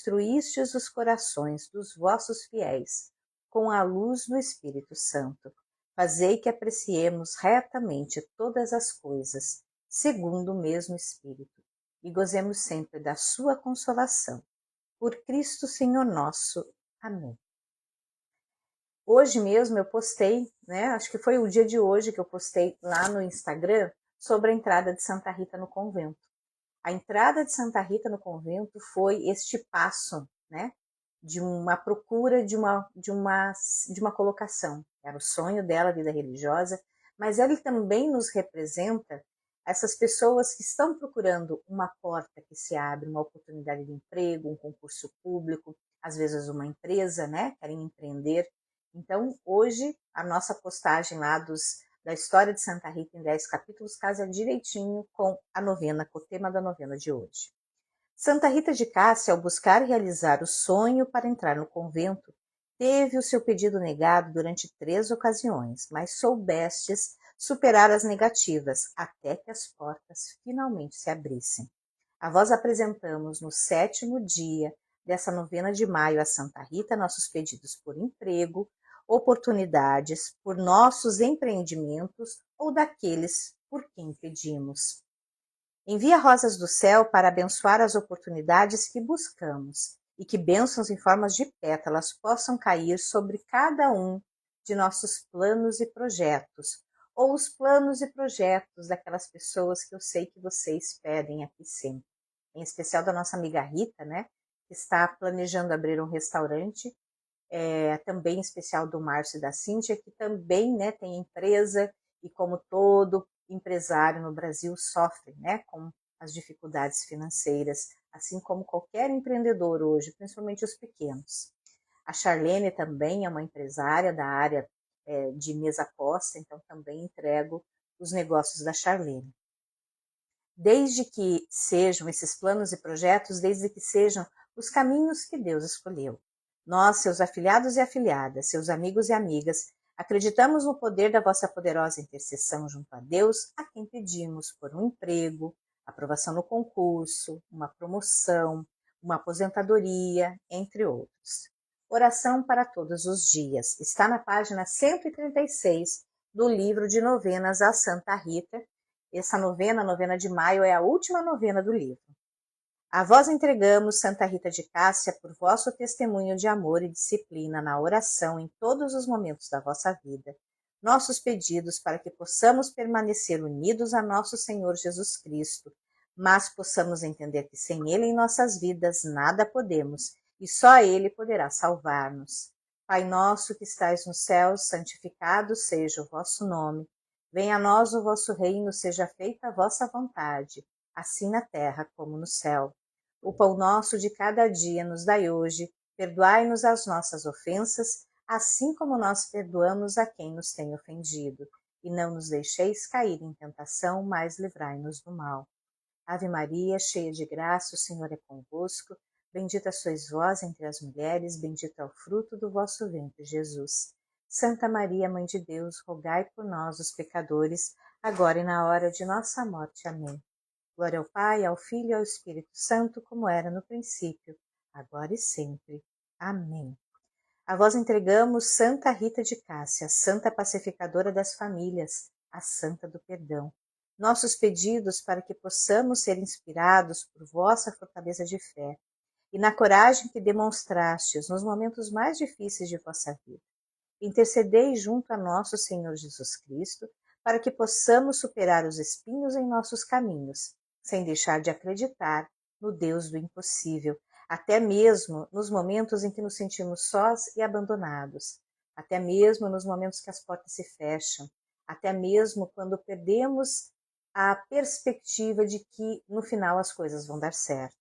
instruístes os corações dos vossos fiéis com a luz do Espírito Santo. Fazei que apreciemos retamente todas as coisas, segundo o mesmo Espírito, e gozemos sempre da sua consolação. Por Cristo Senhor nosso. Amém. Hoje mesmo eu postei, acho que foi o dia de hoje que eu postei lá no Instagram sobre a entrada de Santa Rita no convento. A entrada de Santa Rita no convento foi este passo, de uma procura de uma colocação. Era o sonho dela, a vida religiosa, mas ele também nos representa essas pessoas que estão procurando uma porta que se abre, uma oportunidade de emprego, um concurso público, às vezes uma empresa, querem empreender. Então, hoje, a nossa postagem lá da história de Santa Rita em 10 capítulos casa direitinho com a novena, com o tema da novena de hoje. Santa Rita de Cássia, ao buscar realizar o sonho para entrar no convento, teve o seu pedido negado durante 3 ocasiões, mas soubestes superar as negativas, até que as portas finalmente se abrissem. A vós apresentamos no 7º dia dessa novena de maio a Santa Rita nossos pedidos por emprego, oportunidades, por nossos empreendimentos ou daqueles por quem pedimos. Envia rosas do céu para abençoar as oportunidades que buscamos e que bênçãos em formas de pétalas possam cair sobre cada um de nossos planos e projetos, ou os planos e projetos daquelas pessoas que eu sei que vocês pedem aqui sempre. Em especial da nossa amiga Rita, que está planejando abrir um restaurante, também em especial do Márcio e da Cíntia, que também tem empresa e como todo empresário no Brasil sofre com as dificuldades financeiras, assim como qualquer empreendedor hoje, principalmente os pequenos. A Charlene também é uma empresária da área de mesa posta, então também entrego os negócios da Charlene. Desde que sejam esses planos e projetos, desde que sejam os caminhos que Deus escolheu. Nós, seus afilhados e afilhadas, seus amigos e amigas, acreditamos no poder da vossa poderosa intercessão junto a Deus, a quem pedimos por um emprego, aprovação no concurso, uma promoção, uma aposentadoria, entre outros. Oração para todos os dias. Está na página 136 do livro de novenas a Santa Rita. Essa novena, a novena de maio, é a última novena do livro. A vós entregamos, Santa Rita de Cássia, por vosso testemunho de amor e disciplina na oração em todos os momentos da vossa vida, nossos pedidos para que possamos permanecer unidos a nosso Senhor Jesus Cristo, mas possamos entender que sem Ele em nossas vidas nada podemos e só Ele poderá salvar-nos. Pai nosso que estais nos céus, santificado seja o vosso nome. Venha a nós o vosso reino, seja feita a vossa vontade, assim na terra como no céu. O pão nosso de cada dia nos dai hoje, perdoai-nos as nossas ofensas, assim como nós perdoamos a quem nos tem ofendido. E não nos deixeis cair em tentação, mas livrai-nos do mal. Ave Maria, cheia de graça, o Senhor é convosco. Bendita sois vós entre as mulheres, bendito é o fruto do vosso ventre, Jesus. Santa Maria, Mãe de Deus, rogai por nós, os pecadores, agora e na hora de nossa morte. Amém. Glória ao Pai, ao Filho e ao Espírito Santo, como era no princípio, agora e sempre. Amém. A vós entregamos Santa Rita de Cássia, Santa Pacificadora das Famílias, a Santa do Perdão. Nossos pedidos para que possamos ser inspirados por vossa fortaleza de fé e na coragem que demonstrastes nos momentos mais difíceis de vossa vida. Intercedei junto a nosso Senhor Jesus Cristo, para que possamos superar os espinhos em nossos caminhos, sem deixar de acreditar no Deus do impossível, até mesmo nos momentos em que nos sentimos sós e abandonados, até mesmo nos momentos que as portas se fecham, até mesmo quando perdemos a perspectiva de que no final as coisas vão dar certo.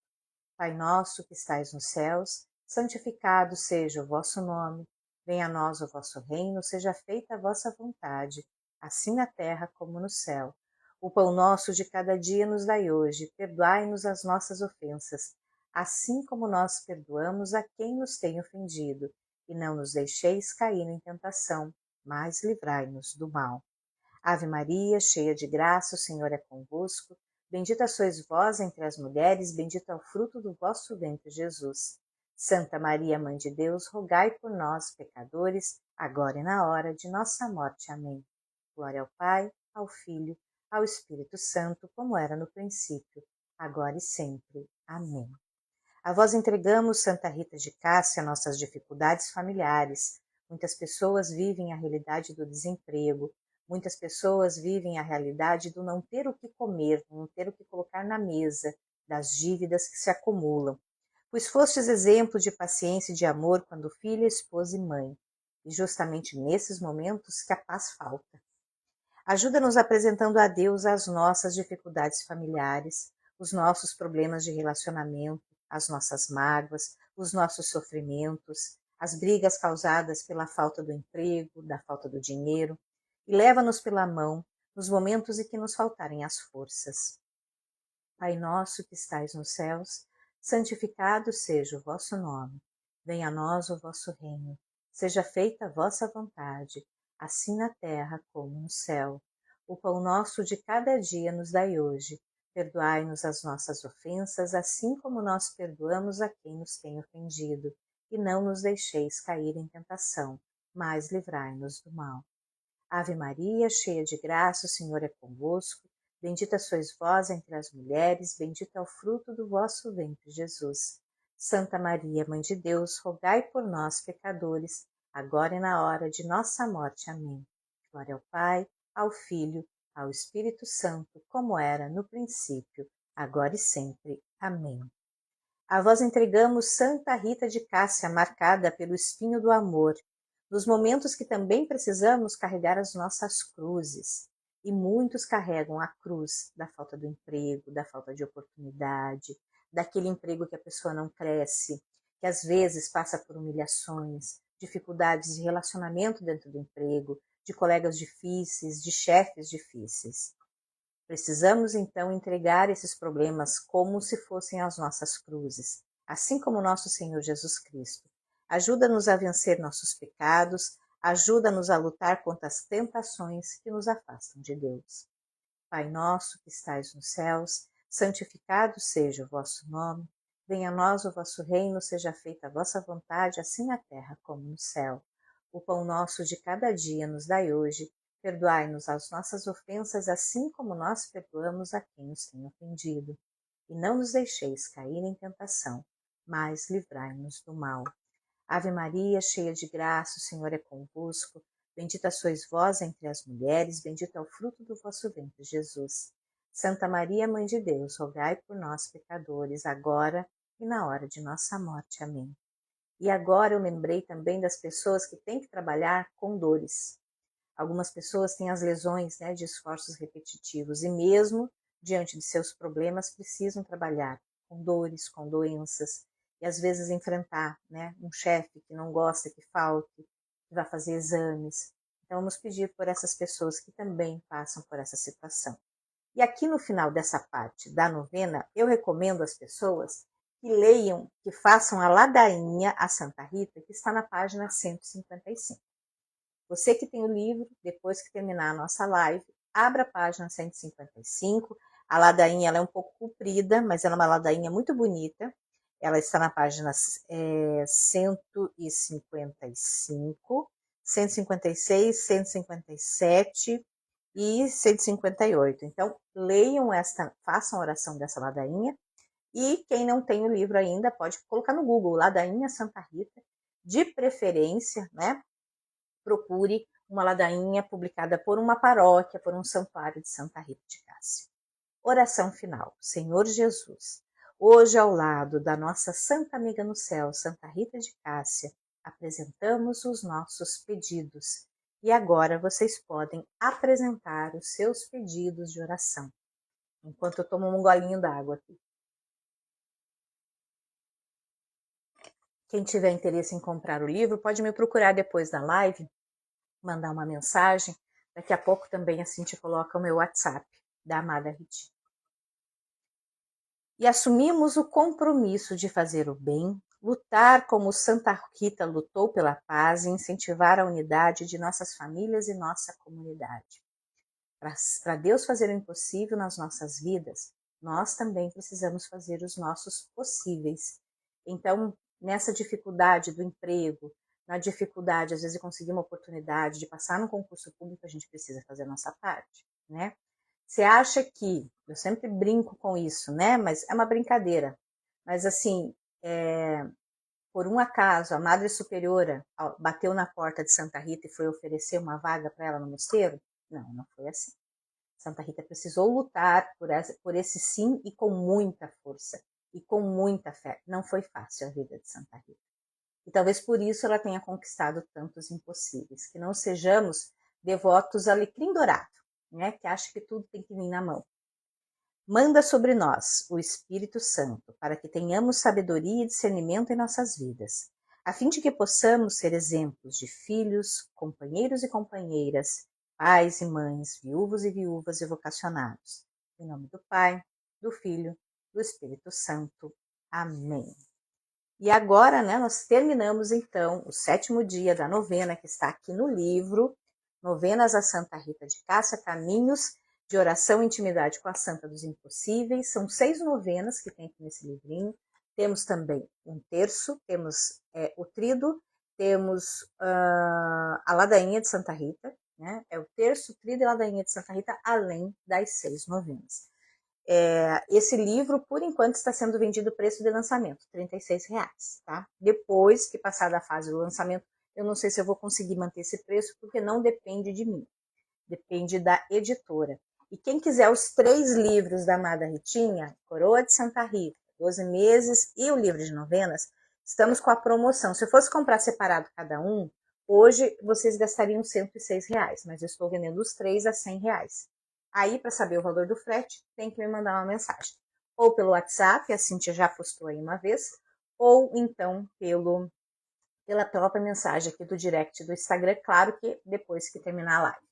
Pai nosso que estais nos céus, santificado seja o vosso nome, venha a nós o vosso reino, seja feita a vossa vontade, assim na terra como no céu. O pão nosso de cada dia nos dai hoje, perdoai-nos as nossas ofensas, assim como nós perdoamos a quem nos tem ofendido, e não nos deixeis cair em tentação, mas livrai-nos do mal. Ave Maria, cheia de graça, o Senhor é convosco, bendita sois vós entre as mulheres, bendito é o fruto do vosso ventre, Jesus. Santa Maria, Mãe de Deus, rogai por nós, pecadores, agora e na hora de nossa morte. Amém. Glória ao Pai, ao Filho, ao Espírito Santo, como era no princípio, agora e sempre. Amém. A vós entregamos, Santa Rita de Cássia, nossas dificuldades familiares. Muitas pessoas vivem a realidade do desemprego, muitas pessoas vivem a realidade do não ter o que comer, não ter o que colocar na mesa, das dívidas que se acumulam. Pois fostes exemplo de paciência e de amor quando filha, esposa e mãe, e justamente nesses momentos que a paz falta. Ajuda-nos apresentando a Deus as nossas dificuldades familiares, os nossos problemas de relacionamento, as nossas mágoas, os nossos sofrimentos, as brigas causadas pela falta do emprego, da falta do dinheiro, e leva-nos pela mão nos momentos em que nos faltarem as forças. Pai nosso que estais nos céus, santificado seja o vosso nome. Venha a nós o vosso reino. Seja feita a vossa vontade, assim na terra como no céu. O pão nosso de cada dia nos dai hoje. Perdoai-nos as nossas ofensas, assim como nós perdoamos a quem nos tem ofendido. E não nos deixeis cair em tentação, mas livrai-nos do mal. Ave Maria, cheia de graça, o Senhor é convosco. Bendita sois vós entre as mulheres, bendito é o fruto do vosso ventre, Jesus. Santa Maria, Mãe de Deus, rogai por nós, pecadores, agora e na hora de nossa morte. Amém. Glória ao Pai, ao Filho, ao Espírito Santo, como era no princípio, agora e sempre. Amém. A vós entregamos Santa Rita de Cássia, marcada pelo espinho do amor, nos momentos que também precisamos carregar as nossas cruzes. E muitos carregam a cruz da falta do emprego, da falta de oportunidade, daquele emprego que a pessoa não cresce, que às vezes passa por humilhações, dificuldades de relacionamento dentro do emprego, de colegas difíceis, de chefes difíceis. Precisamos então entregar esses problemas como se fossem as nossas cruzes, assim como nosso Senhor Jesus Cristo. Ajuda-nos a vencer nossos pecados, ajuda-nos a lutar contra as tentações que nos afastam de Deus. Pai nosso que estais nos céus, santificado seja o vosso nome. Venha a nós o vosso reino, seja feita a vossa vontade, assim na terra como no céu. O pão nosso de cada dia nos dai hoje. Perdoai-nos as nossas ofensas, assim como nós perdoamos a quem nos tem ofendido. E não nos deixeis cair em tentação, mas livrai-nos do mal. Ave Maria, cheia de graça, o Senhor é convosco. Bendita sois vós entre as mulheres, bendito é o fruto do vosso ventre, Jesus. Santa Maria, Mãe de Deus, rogai por nós, pecadores, agora e na hora de nossa morte. Amém. E agora eu lembrei também das pessoas que têm que trabalhar com dores. Algumas pessoas têm as lesões, de esforços repetitivos e mesmo diante de seus problemas precisam trabalhar com dores, com doenças e às vezes enfrentar, um chefe que não gosta que falte, que vai fazer exames. Então vamos pedir por essas pessoas que também passam por essa situação. E aqui no final dessa parte da novena, eu recomendo às pessoas que leiam, que façam a ladainha a Santa Rita, que está na página 155. Você que tem o livro, depois que terminar a nossa live, abra a página 155. A ladainha ela é um pouco comprida, mas ela é uma ladainha muito bonita. Ela está na página 155, 156, 157 e 158. Então, leiam esta, façam a oração dessa ladainha. E quem não tem o livro ainda, pode colocar no Google, Ladainha Santa Rita, de preferência, procure uma ladainha publicada por uma paróquia, por um santuário de Santa Rita de Cássia. Oração final. Senhor Jesus, hoje ao lado da nossa santa amiga no céu, Santa Rita de Cássia, apresentamos os nossos pedidos. E agora vocês podem apresentar os seus pedidos de oração. Enquanto eu tomo um golinho d'água aqui. Quem tiver interesse em comprar o livro, pode me procurar depois da live, mandar uma mensagem. Daqui a pouco também assim te coloca o meu WhatsApp da amada Ritinha. E assumimos o compromisso de fazer o bem, lutar como Santa Rita lutou pela paz e incentivar a unidade de nossas famílias e nossa comunidade. Para Deus fazer o impossível nas nossas vidas, nós também precisamos fazer os nossos possíveis. Então, nessa dificuldade do emprego, na dificuldade, às vezes, de conseguir uma oportunidade, de passar no concurso público, a gente precisa fazer a nossa parte, né? Você acha que, eu sempre brinco com isso, né? Mas é uma brincadeira. Mas assim, por um acaso, a Madre Superiora bateu na porta de Santa Rita e foi oferecer uma vaga para ela no mosteiro? Não, não foi assim. Santa Rita precisou lutar por esse sim e com muita força e com muita fé. Não foi fácil a vida de Santa Rita. E talvez por isso ela tenha conquistado tantos impossíveis. Que não sejamos devotos alecrim dourado, né? Que acha que tudo tem que vir na mão. Manda sobre nós o Espírito Santo, para que tenhamos sabedoria e discernimento em nossas vidas, a fim de que possamos ser exemplos de filhos, companheiros e companheiras, pais e mães, viúvos e viúvas e vocacionados. Em nome do Pai, do Filho, do Espírito Santo. Amém. E agora, né, nós terminamos então o 7º dia da novena que está aqui no livro, Novenas a Santa Rita de Cássia, Caminhos de Oração e Intimidade com a Santa dos Impossíveis. São 6 novenas que tem aqui nesse livrinho. Temos também um terço, temos o tríduo, temos a ladainha de Santa Rita, né? É o terço, tríduo e ladainha de Santa Rita, além das 6 novenas. Esse livro, por enquanto, está sendo vendido preço de lançamento, R$ 36, tá? Depois que passar da fase do lançamento, eu não sei se eu vou conseguir manter esse preço, porque não depende de mim, depende da editora. E quem quiser os 3 livros da amada Ritinha, Coroa de Santa Rita, 12 meses e o livro de novenas, estamos com a promoção. Se eu fosse comprar separado cada um, hoje vocês gastariam R$ 106, mas eu estou vendendo os 3 a R$ 100. Aí, para saber o valor do frete, tem que me mandar uma mensagem. Ou pelo WhatsApp, a Cíntia já postou aí uma vez, ou então pela própria mensagem aqui do direct do Instagram, claro que depois que terminar a live.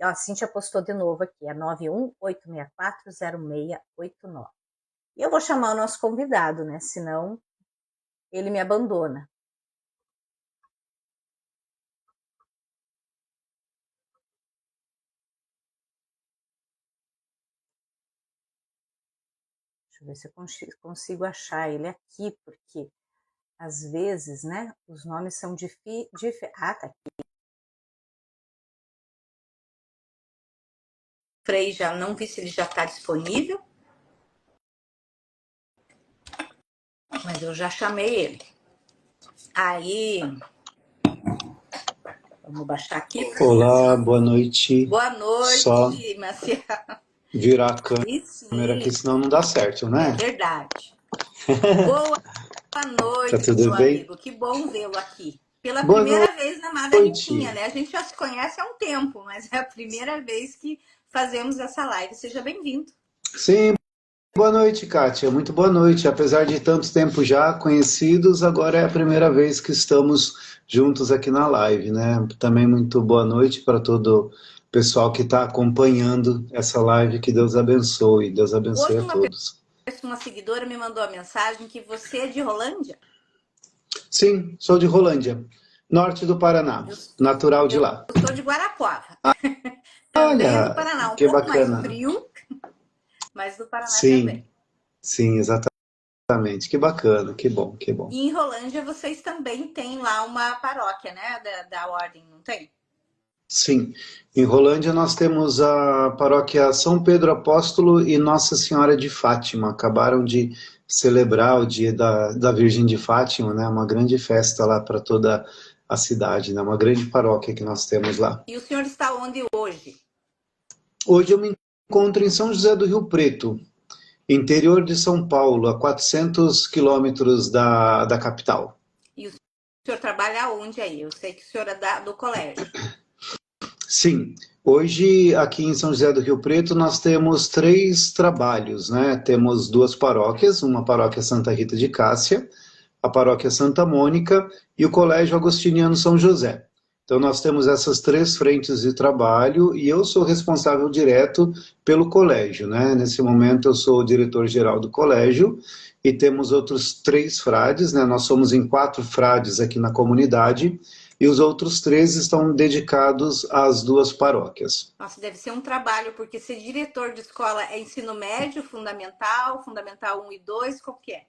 A Cíntia postou de novo aqui, é 918640689. E eu vou chamar o nosso convidado, né? Senão ele me abandona. Deixa eu ver se eu consigo achar ele aqui, porque às vezes, né, os nomes são difíceis. Ah, tá aqui. Frei, já não vi se ele já está disponível. Mas eu já chamei ele. Aí, vamos baixar aqui. Olá, boa noite. Boa noite, Só Marcial. virar a câmera aqui, senão não dá certo, né? É verdade. Boa noite, tá tudo meu bem? amigo. Que bom vê-lo aqui. Pela Boa primeira vez na Amada noite. Ritinha, né? A gente já se conhece há um tempo, mas é a primeira vez que fazemos essa live. Seja bem-vindo. Sim, boa noite, Kátia. Muito boa noite. Apesar de tanto tempo já conhecidos, agora é a primeira vez que estamos juntos aqui na live, né? Também muito boa noite para todo o pessoal que está acompanhando essa live. Que Deus abençoe. Deus abençoe a todos. Uma seguidora me mandou a mensagem que você é de Rolândia? Sim, sou de Rolândia, norte do Paraná, natural de lá. Eu sou de Guarapuava. Também do Paraná, um que pouco bacana. mais frio, mas do Paraná sim, também. Sim, exatamente. Que bacana, que bom, que bom. E em Rolândia vocês também têm lá uma paróquia, né, da ordem, não tem? Sim, em Rolândia nós temos a paróquia São Pedro Apóstolo e Nossa Senhora de Fátima. Acabaram de celebrar o dia da Virgem de Fátima, né? Uma grande festa lá para toda a cidade, né? Uma grande paróquia que nós temos lá. E o senhor está onde hoje? Hoje eu me encontro em São José do Rio Preto, interior de São Paulo, a 400 quilômetros da capital. E o senhor trabalha onde aí? Eu sei que o senhor é do colégio. Sim, hoje aqui em São José do Rio Preto nós temos 3 trabalhos, né? Temos 2 paróquias, uma paróquia Santa Rita de Cássia, a paróquia Santa Mônica e o Colégio Agostiniano São José. Então nós temos essas 3 frentes de trabalho e eu sou responsável direto pelo colégio, né? Nesse momento eu sou o diretor-geral do colégio e temos outros 3 frades, né? Nós somos em 4 frades aqui na comunidade e os outros 3 estão dedicados às 2 paróquias. Nossa, deve ser um trabalho, porque ser diretor de escola é ensino médio, fundamental, fundamental 1 e 2, qual que é?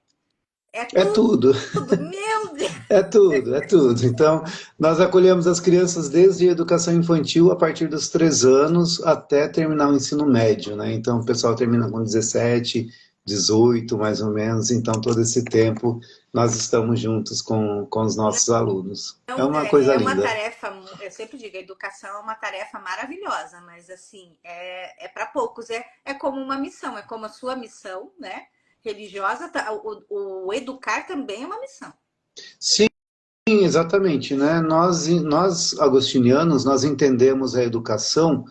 É É tudo. tudo, meu Deus! É tudo, é tudo. Então, nós acolhemos as crianças desde a educação infantil, a partir dos 3 anos, até terminar o ensino médio, né? Então, o pessoal termina com 17, 18, mais ou menos. Então, todo esse tempo, nós estamos juntos com os nossos alunos. É Não, uma coisa é uma linda. tarefa, eu sempre digo, a educação é uma tarefa maravilhosa, mas assim, é para poucos, é como uma missão, é como a sua missão, né? Religiosa, o educar também é uma missão. Sim, exatamente, né? Nós agostinianos, nós entendemos a educação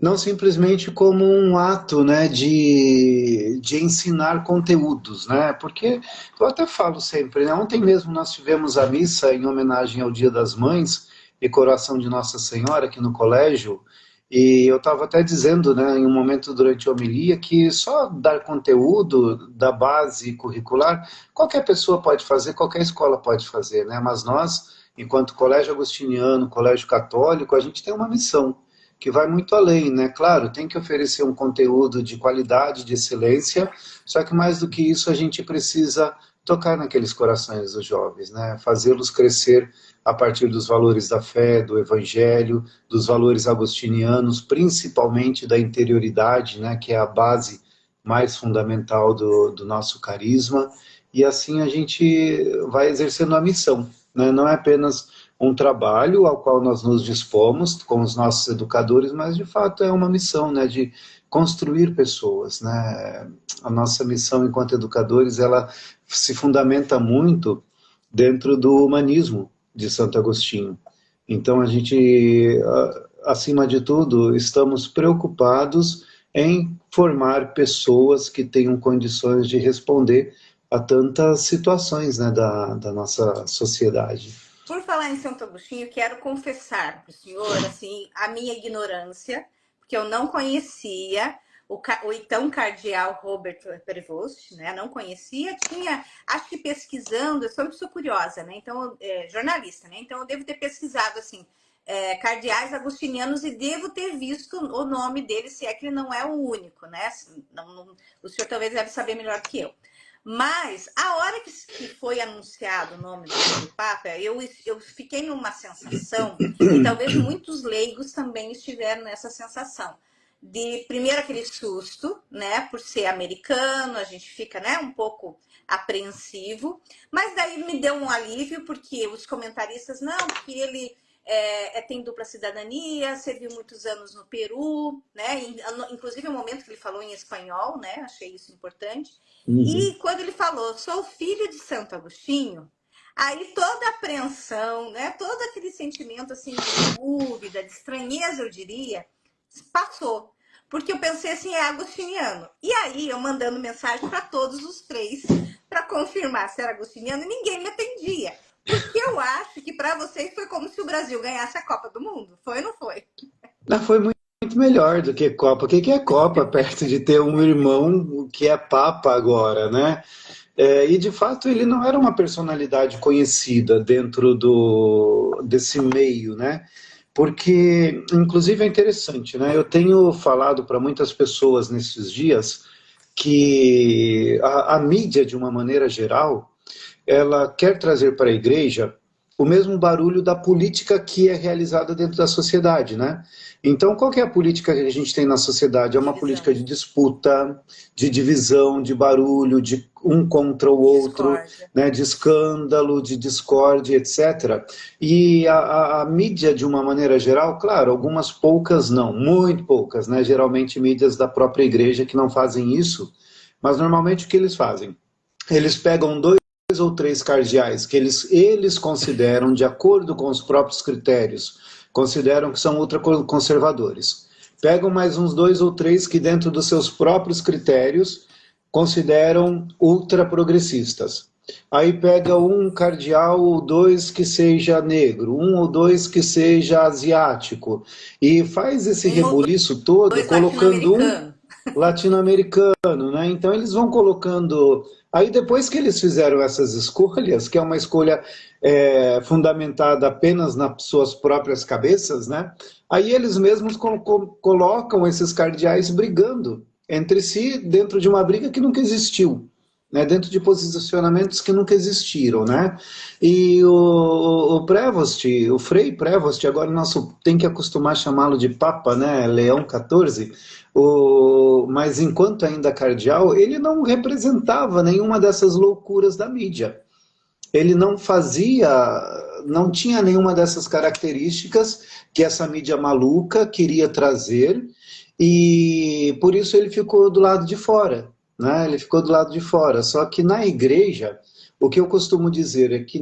não simplesmente como um ato, né, de ensinar conteúdos, né? Porque eu até falo sempre, né? Ontem mesmo nós tivemos a missa em homenagem ao Dia das Mães e Coração de Nossa Senhora aqui no colégio, e eu estava até dizendo, né, em um momento durante a homilia, que só dar conteúdo da base curricular, qualquer pessoa pode fazer, qualquer escola pode fazer, né? Mas nós, enquanto colégio agostiniano, colégio católico, a gente tem uma missão que vai muito além, né? Claro, tem que oferecer um conteúdo de qualidade, de excelência, só que mais do que isso a gente precisa tocar naqueles corações dos jovens, né? Fazê-los crescer a partir dos valores da fé, do evangelho, dos valores agostinianos, principalmente da interioridade, né? Que é a base mais fundamental do nosso carisma, e assim a gente vai exercendo a missão, né? Não é apenas um trabalho ao qual nós nos dispomos com os nossos educadores, mas de fato é uma missão, né, de construir pessoas, né? A nossa missão enquanto educadores, ela se fundamenta muito dentro do humanismo de Santo Agostinho. Então a gente, acima de tudo, estamos preocupados em formar pessoas que tenham condições de responder a tantas situações, né, da nossa sociedade. Por falar em Santo Agostinho, quero confessar para o senhor, assim, a minha ignorância, porque eu não conhecia o então cardeal Robert Prevost, né? Não conhecia, tinha, acho que pesquisando, eu sempre sou curiosa, né? Então, jornalista, né? Então, eu devo ter pesquisado, assim, cardeais agostinianos e devo ter visto o nome dele, se é que ele não é o único, né? O senhor talvez deve saber melhor que eu. Mas a hora que foi anunciado o nome do Papa, eu fiquei numa sensação, e talvez muitos leigos também estiveram nessa sensação, de primeiro aquele susto, né, por ser americano, a gente fica, né, um pouco apreensivo, mas daí me deu um alívio, porque os comentaristas, não, porque ele tem dupla cidadania, serviu muitos anos no Peru, né, inclusive o momento que ele falou em espanhol, né, achei isso importante. Uhum. E quando ele falou, sou filho de Santo Agostinho, aí toda a apreensão, né, todo aquele sentimento assim de dúvida, de estranheza, eu diria, passou. Porque eu pensei assim, é agostiniano. E aí eu mandando mensagem para todos os três para confirmar se era agostiniano e ninguém me atendia. Porque eu acho que para vocês foi como se o Brasil ganhasse a Copa do Mundo. Foi ou não foi? Não, foi muito melhor do que Copa. O que é Copa perto de ter um irmão que é Papa agora, né? E de fato ele não era uma personalidade conhecida dentro desse meio, né? Porque, inclusive, é interessante, né? Eu tenho falado para muitas pessoas nesses dias que a mídia, de uma maneira geral, ela quer trazer para a igreja o mesmo barulho da política que é realizada dentro da sociedade, né? Então, qual que é a política que a gente tem na sociedade? É uma política Divisão, de disputa, de divisão, de barulho, de um contra o outro, discórdia. né? De escândalo, de discórdia, etc. E a mídia, de uma maneira geral, claro, algumas poucas não, muito poucas, né? Geralmente mídias da própria igreja que não fazem isso, mas normalmente o que eles fazem? Eles pegam dois ou três cardeais que eles consideram, de acordo com os próprios critérios, consideram que são ultraconservadores. Pegam mais uns dois ou três que, dentro dos seus próprios critérios, consideram ultraprogressistas. Aí pega um cardeal ou dois que seja negro, um ou dois que seja asiático, e faz esse Um ou rebuliço todo dois colocando um latino-americanos. latino-americano, né? Então eles vão colocando. Aí depois que eles fizeram essas escolhas, que é uma escolha fundamentada apenas nas suas próprias cabeças, né? Aí eles mesmos colocam esses cardeais brigando entre si dentro de uma briga que nunca existiu, né, dentro de posicionamentos que nunca existiram, né? E o Prevost, o Frei Prevost, agora nós tem que acostumar a chamá-lo de Papa, né? Leão XIV, mas enquanto ainda cardeal, ele não representava nenhuma dessas loucuras da mídia. Ele não fazia, não tinha nenhuma dessas características que essa mídia maluca queria trazer, e por isso ele ficou do lado de fora, né? Ele ficou do lado de fora. Só que na igreja, o que eu costumo dizer é que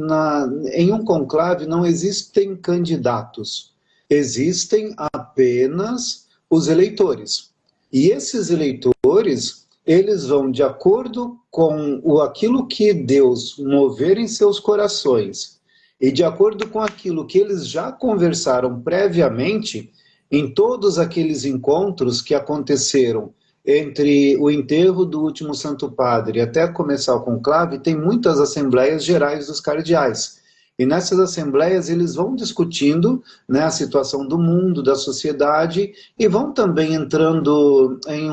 em um conclave não existem candidatos, existem apenas os eleitores. E esses eleitores, eles vão de acordo com aquilo que Deus mover em seus corações e de acordo com aquilo que eles já conversaram previamente em todos aqueles encontros que aconteceram entre o enterro do último Santo Padre até começar o conclave, tem muitas assembleias gerais dos cardeais. E nessas assembleias eles vão discutindo, né, a situação do mundo, da sociedade, e vão também entrando em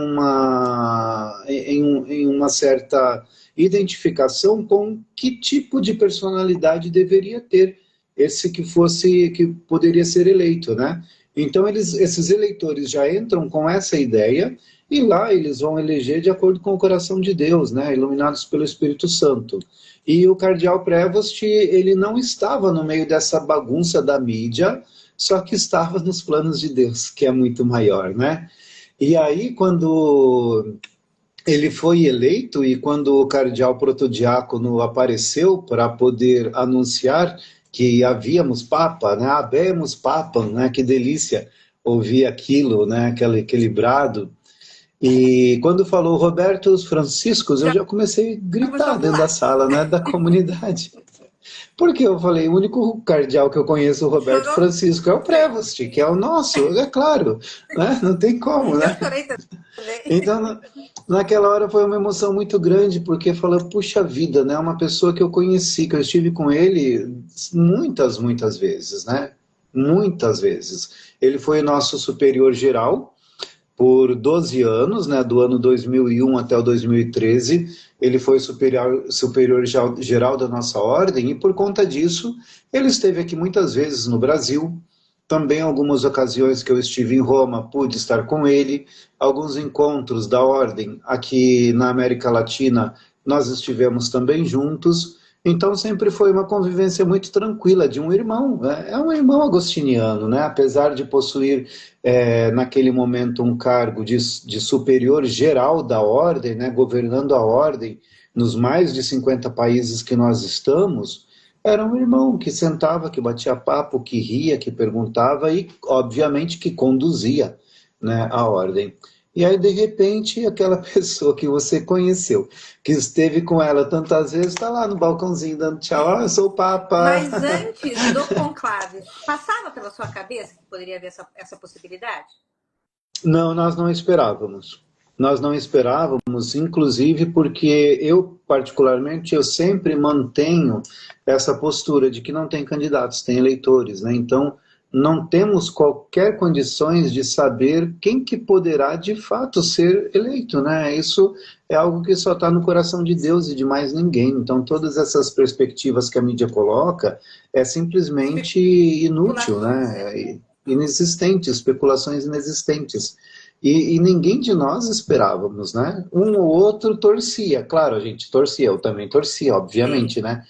uma certa identificação com que tipo de personalidade deveria ter esse que poderia ser eleito, né? Então esses eleitores já entram com essa ideia e lá eles vão eleger de acordo com o coração de Deus, né, iluminados pelo Espírito Santo. E o cardeal Prevost, ele não estava no meio dessa bagunça da mídia, só que estava nos planos de Deus, que é muito maior, né? E aí, quando ele foi eleito e quando o cardeal protodiácono apareceu para poder anunciar que havíamos Papa, né? Habemos Papam, né? Que delícia ouvir aquilo, né? Aquele brado. E quando falou Roberto Franciscos, eu já comecei a gritar dentro da sala, né, da comunidade. Porque eu falei, o único cardeal que eu conheço, o Roberto Francisco, é o Prevost, que é o nosso, é claro, né? Não tem como, né? Eu chorei também. Então, naquela hora foi uma emoção muito grande, porque falou, puxa vida, né? Uma pessoa que eu conheci, que eu estive com ele muitas vezes, né? Muitas vezes. Ele foi nosso superior geral, por 12 anos, né, do ano 2001 até o 2013, ele foi superior geral da nossa ordem, e por conta disso, ele esteve aqui muitas vezes no Brasil, também algumas ocasiões que eu estive em Roma, pude estar com ele, alguns encontros da ordem aqui na América Latina, nós estivemos também juntos. Então sempre foi uma convivência muito tranquila de um irmão, né? É um irmão agostiniano, né? Apesar de possuir naquele momento um cargo de superior geral da ordem, né? Governando a ordem nos mais de 50 países que nós estamos, era um irmão que sentava, que batia papo, que ria, que perguntava e, obviamente, que conduzia, né, a ordem. E aí, de repente, aquela pessoa que você conheceu, que esteve com ela tantas vezes, está lá no balcãozinho dando tchau, ah, eu sou o Papa. Mas antes do conclave, passava pela sua cabeça que poderia haver essa possibilidade? Não, nós não esperávamos. Nós não esperávamos, inclusive porque eu, particularmente, eu sempre mantenho essa postura de que não tem candidatos, tem eleitores, né? Então, não temos qualquer condições de saber quem que poderá de fato ser eleito, né? Isso é algo que só está no coração de Deus e de mais ninguém. Então, todas essas perspectivas que a mídia coloca é simplesmente inútil, né? Inexistente, especulações inexistentes. E ninguém de nós esperávamos, né? Um ou outro torcia, claro, a gente torcia, eu também torcia, obviamente, né?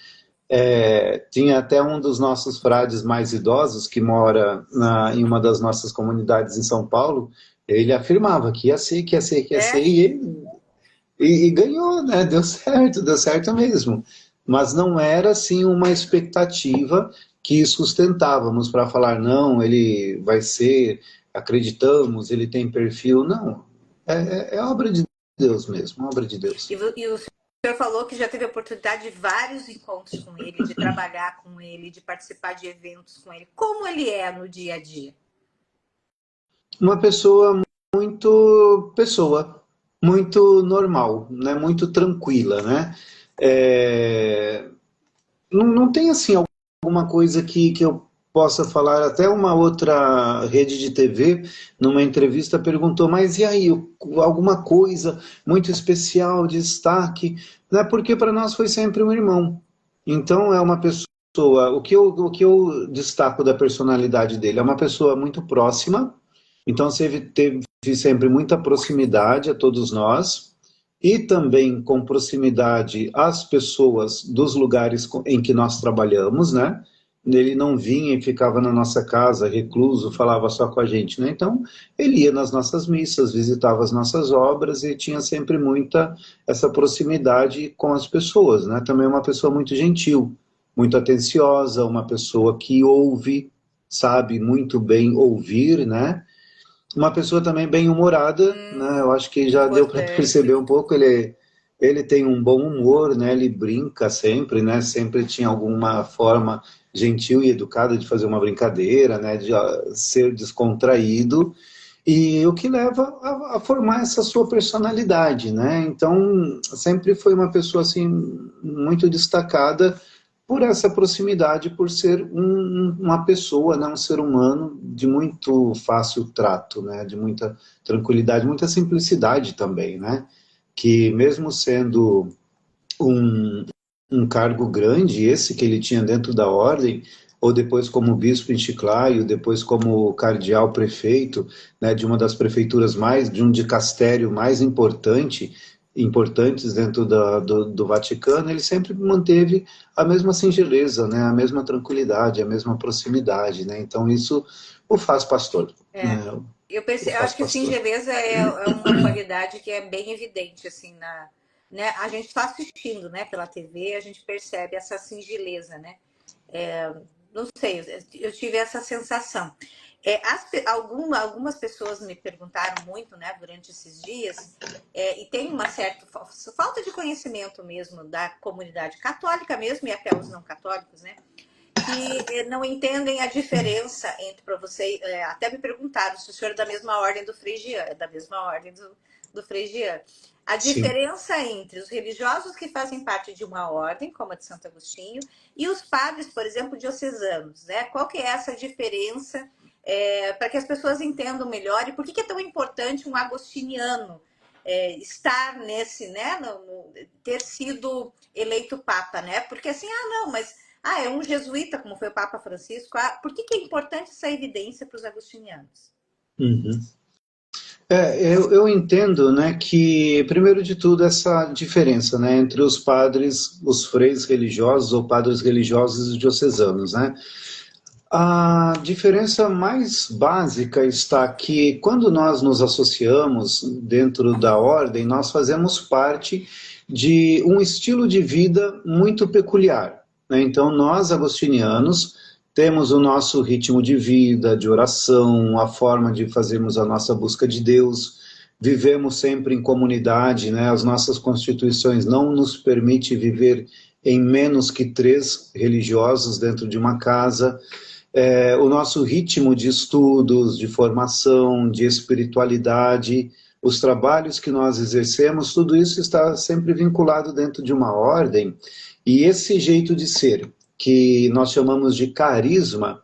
Tinha até um dos nossos frades mais idosos, que mora em uma das nossas comunidades em São Paulo, ele afirmava que ia ser, e ganhou, né? Deu certo mesmo. Mas não era, assim, uma expectativa que sustentávamos para falar, não, ele vai ser, acreditamos, ele tem perfil, não. É obra de Deus mesmo, obra de Deus. E o senhor falou que já teve a oportunidade de vários encontros com ele, de trabalhar com ele, de participar de eventos com ele. Como ele é no dia a dia? Uma pessoa muito normal, né? Muito tranquila, né? Não tem assim alguma coisa que eu possa falar, até uma outra rede de TV, numa entrevista, perguntou, mas e aí, alguma coisa muito especial, destaque? Né? Porque para nós foi sempre um irmão. Então é uma pessoa, o que eu destaco da personalidade dele? É uma pessoa muito próxima, então teve sempre muita proximidade a todos nós, e também com proximidade às pessoas dos lugares em que nós trabalhamos, né? Ele não vinha e ficava na nossa casa, recluso, falava só com a gente, né? Então, ele ia nas nossas missas, visitava as nossas obras e tinha sempre muita essa proximidade com as pessoas, né? Também é uma pessoa muito gentil, muito atenciosa, uma pessoa que ouve, sabe muito bem ouvir, né? Uma pessoa também bem-humorada, né? Eu acho que já deu para perceber um pouco, ele tem um bom humor, né? Ele brinca sempre, né? Sempre tinha alguma forma gentil e educada de fazer uma brincadeira, né? De ser descontraído, e o que leva a formar essa sua personalidade, né? Então, sempre foi uma pessoa, assim, muito destacada por essa proximidade, por ser uma pessoa, né, um ser humano de muito fácil trato, né, de muita tranquilidade, muita simplicidade também, né, que mesmo sendo um, um cargo grande, esse que ele tinha dentro da ordem, ou depois como bispo em Chiclayo, depois como cardeal prefeito, né, de uma das prefeituras mais, de um dicastério mais importantes dentro do Vaticano, ele sempre manteve a mesma singeleza, né, a mesma tranquilidade, a mesma proximidade, né, então isso o faz pastor. Né, eu acho que singeleza é uma qualidade que é bem evidente, assim, né, a gente está assistindo, né, pela TV, a gente percebe essa singeleza, né, não sei, eu tive essa sensação. Algumas pessoas me perguntaram muito, né, durante esses dias, e tem uma certa falta de conhecimento mesmo da comunidade católica mesmo, e até os não católicos, né, que não entendem a diferença entre, para você, até me perguntaram se o senhor é da mesma ordem do Frei Jean, é da mesma ordem do Frei Jean. A diferença entre os religiosos que fazem parte de uma ordem, como a de Santo Agostinho, e os padres, por exemplo, diocesanos, né? Qual que é essa diferença, para que as pessoas entendam melhor, e por que é tão importante um agostiniano estar nesse, né, ter sido eleito papa, né? Porque assim, não, mas é um jesuíta, como foi o Papa Francisco. Por que é importante essa evidência para os agostinianos? Uhum. Eu entendo, né, que, primeiro de tudo, essa diferença, né, entre os padres, os freis religiosos ou padres religiosos e diocesanos, né? A diferença mais básica está que, quando nós nos associamos dentro da ordem, nós fazemos parte de um estilo de vida muito peculiar, né? Então, nós, agostinianos, temos o nosso ritmo de vida, de oração, a forma de fazermos a nossa busca de Deus, vivemos sempre em comunidade, né? As nossas constituições não nos permitem viver em menos que 3 religiosos dentro de uma casa. O nosso ritmo de estudos, de formação, de espiritualidade, os trabalhos que nós exercemos, tudo isso está sempre vinculado dentro de uma ordem, e esse jeito de ser, que nós chamamos de carisma,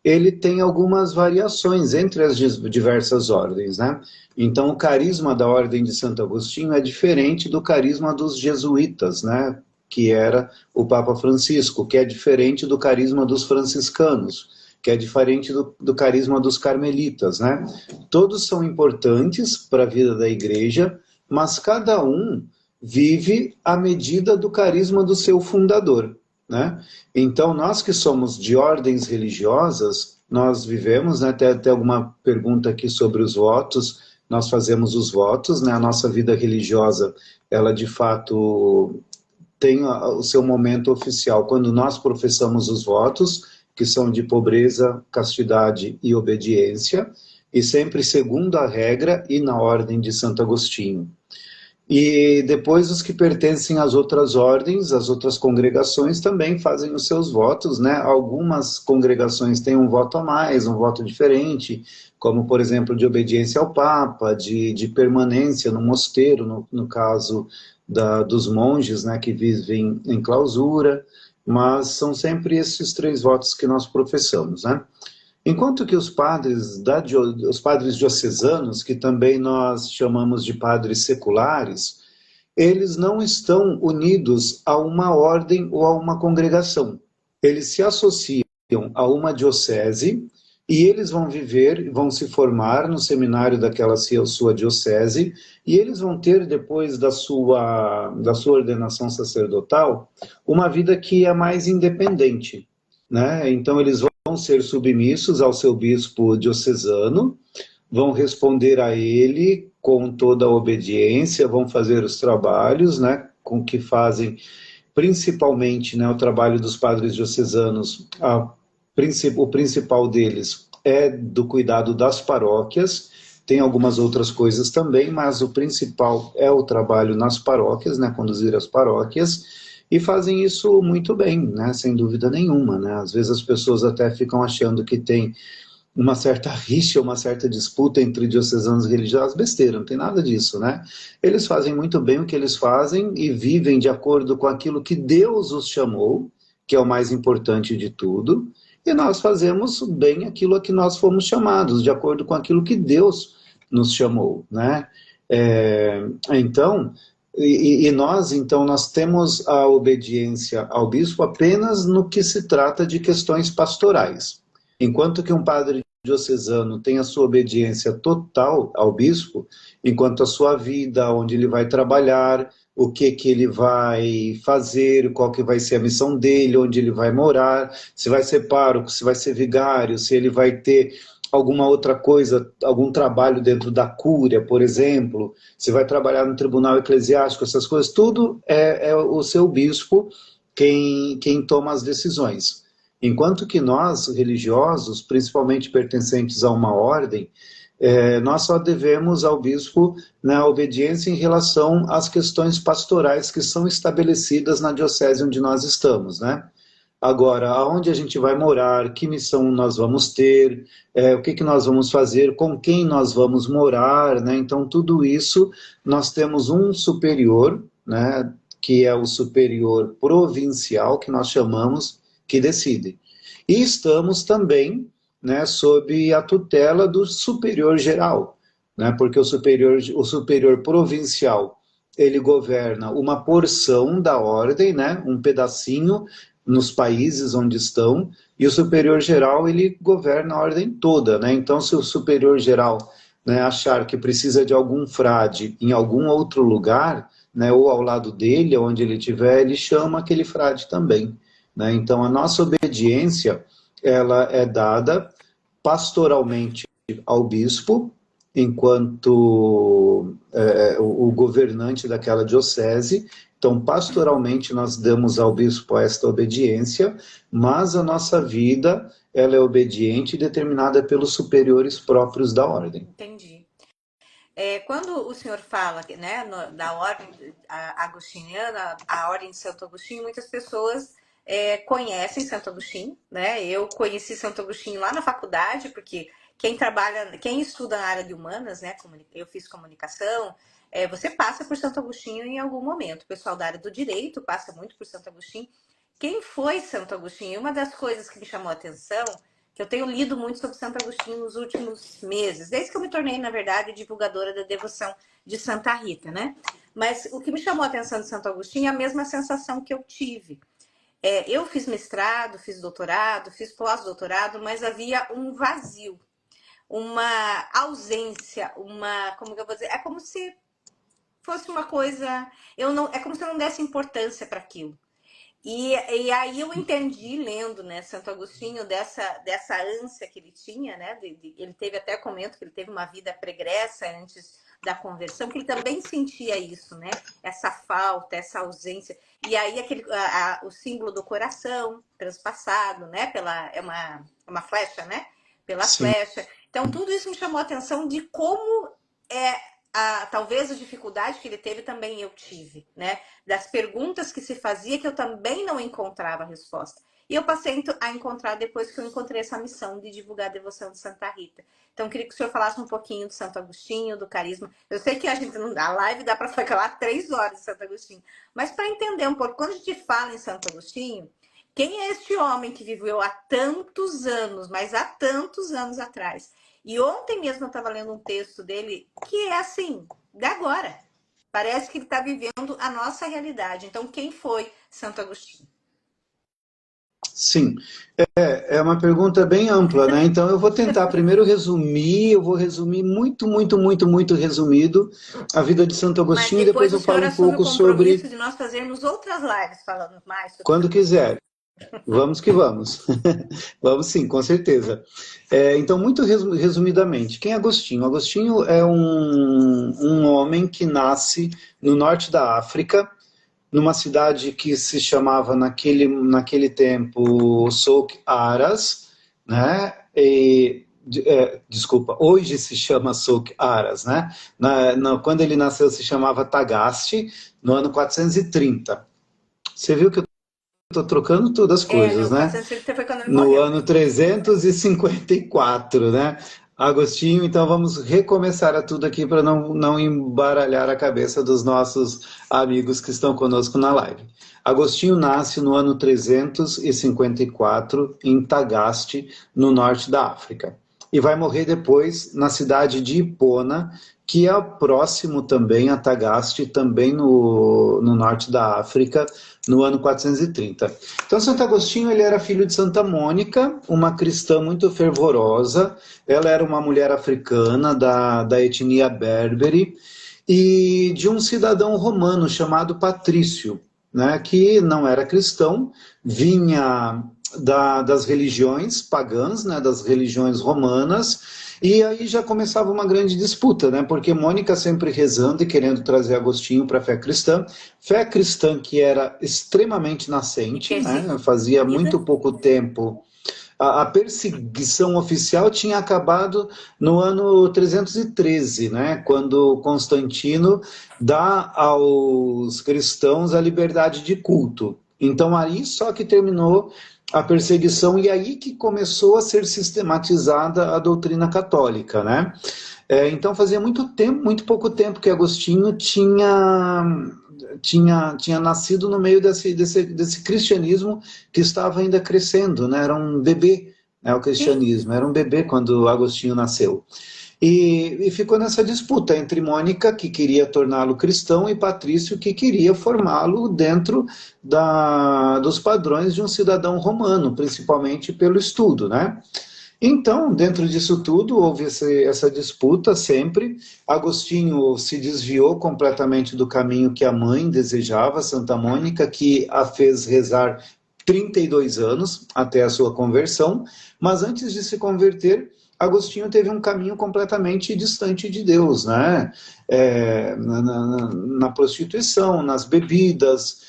ele tem algumas variações entre as diversas ordens, né? Então, o carisma da ordem de Santo Agostinho é diferente do carisma dos jesuítas, né? Que era o Papa Francisco, que é diferente do carisma dos franciscanos, que é diferente do carisma dos carmelitas, né? Todos são importantes para a vida da igreja, mas cada um vive à medida do carisma do seu fundador, né? Então, nós que somos de ordens religiosas, nós vivemos, né, até alguma pergunta aqui sobre os votos, nós fazemos os votos, né? A nossa vida religiosa, ela de fato tem o seu momento oficial quando nós professamos os votos, que são de pobreza, castidade e obediência, e sempre segundo a regra e na ordem de Santo Agostinho. E depois os que pertencem às outras ordens, às outras congregações, também fazem os seus votos, né? Algumas congregações têm um voto a mais, um voto diferente, como, por exemplo, de obediência ao Papa, de permanência no mosteiro, no caso dos monges, né, que vivem em clausura. mas são sempre esses 3 votos que nós professamos, né? Enquanto que os padres diocesanos, que também nós chamamos de padres seculares, eles não estão unidos a uma ordem ou a uma congregação. Eles se associam a uma diocese e eles vão viver, vão se formar no seminário daquela sua diocese e eles vão ter, depois da sua ordenação sacerdotal, uma vida que é mais independente, né? Então eles vão ser submissos ao seu bispo diocesano, vão responder a ele com toda a obediência, vão fazer os trabalhos, né, com que fazem principalmente, né, o trabalho dos padres diocesanos, o principal deles é do cuidado das paróquias, tem algumas outras coisas também, mas o principal é o trabalho nas paróquias, né, conduzir as paróquias, e fazem isso muito bem, né, sem dúvida nenhuma, né, às vezes as pessoas até ficam achando que tem uma certa rixa, uma certa disputa entre diocesanos e religiosos, besteira, não tem nada disso, né? Eles fazem muito bem o que eles fazem e vivem de acordo com aquilo que Deus os chamou, que é o mais importante de tudo, e nós fazemos bem aquilo a que nós fomos chamados, de acordo com aquilo que Deus nos chamou, né? Então, nós temos a obediência ao bispo apenas no que se trata de questões pastorais. Enquanto que um padre diocesano tem a sua obediência total ao bispo, enquanto a sua vida, onde ele vai trabalhar, o que ele vai fazer, qual que vai ser a missão dele, onde ele vai morar, se vai ser pároco, se vai ser vigário, se ele vai ter alguma outra coisa, algum trabalho dentro da cúria, por exemplo, se vai trabalhar no tribunal eclesiástico, essas coisas, tudo é o seu bispo quem toma as decisões. Enquanto que nós, religiosos, principalmente pertencentes a uma ordem, nós só devemos ao bispo, né, a obediência em relação às questões pastorais que são estabelecidas na diocese onde nós estamos, né? Agora, aonde a gente vai morar, que missão nós vamos ter, o que nós vamos fazer, com quem nós vamos morar, né? Então, tudo isso, nós temos um superior, né, que é o superior provincial, que nós chamamos, que decide. E estamos também, né, sob a tutela do superior geral, né, porque o superior provincial, ele governa uma porção da ordem, né, um pedacinho nos países onde estão, e o superior geral, ele governa a ordem toda, né? Então, se o superior geral, né, achar que precisa de algum frade em algum outro lugar, né, ou ao lado dele, onde ele estiver, ele chama aquele frade também, né? Então, a nossa obediência, ela é dada pastoralmente ao bispo, enquanto o governante daquela diocese. Então, pastoralmente, nós damos ao bispo esta obediência, mas a nossa vida, ela é obediente e determinada pelos superiores próprios da ordem. Entendi. Quando o senhor fala, né, da ordem agostiniana, a ordem de Santo Agostinho, muitas pessoas conhecem Santo Agostinho, né? Eu conheci Santo Agostinho lá na faculdade, porque quem estuda na área de humanas, né? Eu fiz comunicação, você passa por Santo Agostinho em algum momento. O pessoal da área do direito passa muito por Santo Agostinho. Quem foi Santo Agostinho? Uma das coisas que me chamou a atenção, que eu tenho lido muito sobre Santo Agostinho nos últimos meses, desde que eu me tornei, na verdade, divulgadora da devoção de Santa Rita, né? Mas o que me chamou a atenção de Santo Agostinho é a mesma sensação que eu tive. Eu fiz mestrado, fiz doutorado, fiz pós-doutorado, mas havia um vazio, uma ausência, como que eu vou dizer? É como se fosse uma coisa, é como se eu não desse importância para aquilo. E aí eu entendi, lendo, né, Santo Agostinho, dessa ânsia que ele tinha, né? Ele teve, até comento que ele teve uma vida pregressa antes da conversão, que ele também sentia isso, né? Essa falta, essa ausência. E aí o símbolo do coração transpassado, né? É uma flecha, né? Pela Sim. flecha. Então, tudo isso me chamou a atenção de como talvez a dificuldade que ele teve também eu tive, né? Das perguntas que se fazia que eu também não encontrava resposta. E eu passei a encontrar depois que eu encontrei essa missão de divulgar a devoção de Santa Rita. Então, eu queria que o senhor falasse um pouquinho de Santo Agostinho, do carisma. Eu sei que a live dá para falar 3 horas de Santo Agostinho, mas para entender um pouco, quando a gente fala em Santo Agostinho, Quem é este homem que viveu há tantos anos, mas há tantos anos atrás? E ontem mesmo eu estava lendo um texto dele que é assim, de agora. Parece que ele está vivendo a nossa realidade. Então, quem foi Santo Agostinho? Sim, é uma pergunta bem ampla, né? Então eu vou tentar primeiro resumir, eu vou resumir muito resumido a vida de Santo Mas Agostinho e depois depois o eu senhor falo um assume o pouco compromisso sobre de nós fazermos outras lives falando mais sobre quando Santo Agostinho. quiser. Vamos que vamos. Vamos sim, com certeza. Então, muito resumidamente, quem é Agostinho? Agostinho é um homem que nasce no norte da África, numa cidade que se chamava naquele tempo Souk Aras, né? Desculpa, hoje se chama Souk Aras, né? Quando ele nasceu se chamava Tagaste, no ano 430. Você viu que eu estou trocando todas as coisas, No né? 430 foi quando ele No morreu. ano 354, né? Agostinho, então vamos recomeçar a tudo aqui para não embaralhar a cabeça dos nossos amigos que estão conosco na live. Agostinho nasce no ano 354 em Tagaste, no norte da África. E vai morrer depois na cidade de Hipona, que é próximo também a Tagaste, também no norte da África, no ano 430. Então, Santo Agostinho ele era filho de Santa Mônica, uma cristã muito fervorosa. Ela era uma mulher africana da etnia berbere e de um cidadão romano chamado Patrício, né, que não era cristão, vinha das religiões pagãs, né, das religiões romanas, e aí já começava uma grande disputa, né? Porque Mônica sempre rezando e querendo trazer Agostinho para a fé cristã que era extremamente E nascente, né? perseguida. Fazia muito pouco tempo. A perseguição oficial tinha acabado no ano 313, né? Quando Constantino dá aos cristãos a liberdade de culto. Então aí só que terminou a perseguição e aí que começou a ser sistematizada a doutrina católica, né? Então fazia muito tempo, muito pouco tempo que Agostinho tinha nascido no meio desse cristianismo que estava ainda crescendo, né? Era um bebê, né, o Sim. cristianismo, era um bebê quando Agostinho nasceu. E ficou nessa disputa entre Mônica, que queria torná-lo cristão, e Patrício, que queria formá-lo dentro dos padrões de um cidadão romano, principalmente pelo estudo, né? Então, dentro disso tudo, houve essa disputa sempre. Agostinho se desviou completamente do caminho que a mãe desejava, Santa Mônica, que a fez rezar 32 anos até a sua conversão, mas antes de se converter, Agostinho teve um caminho completamente distante de Deus, né? Na prostituição, nas bebidas,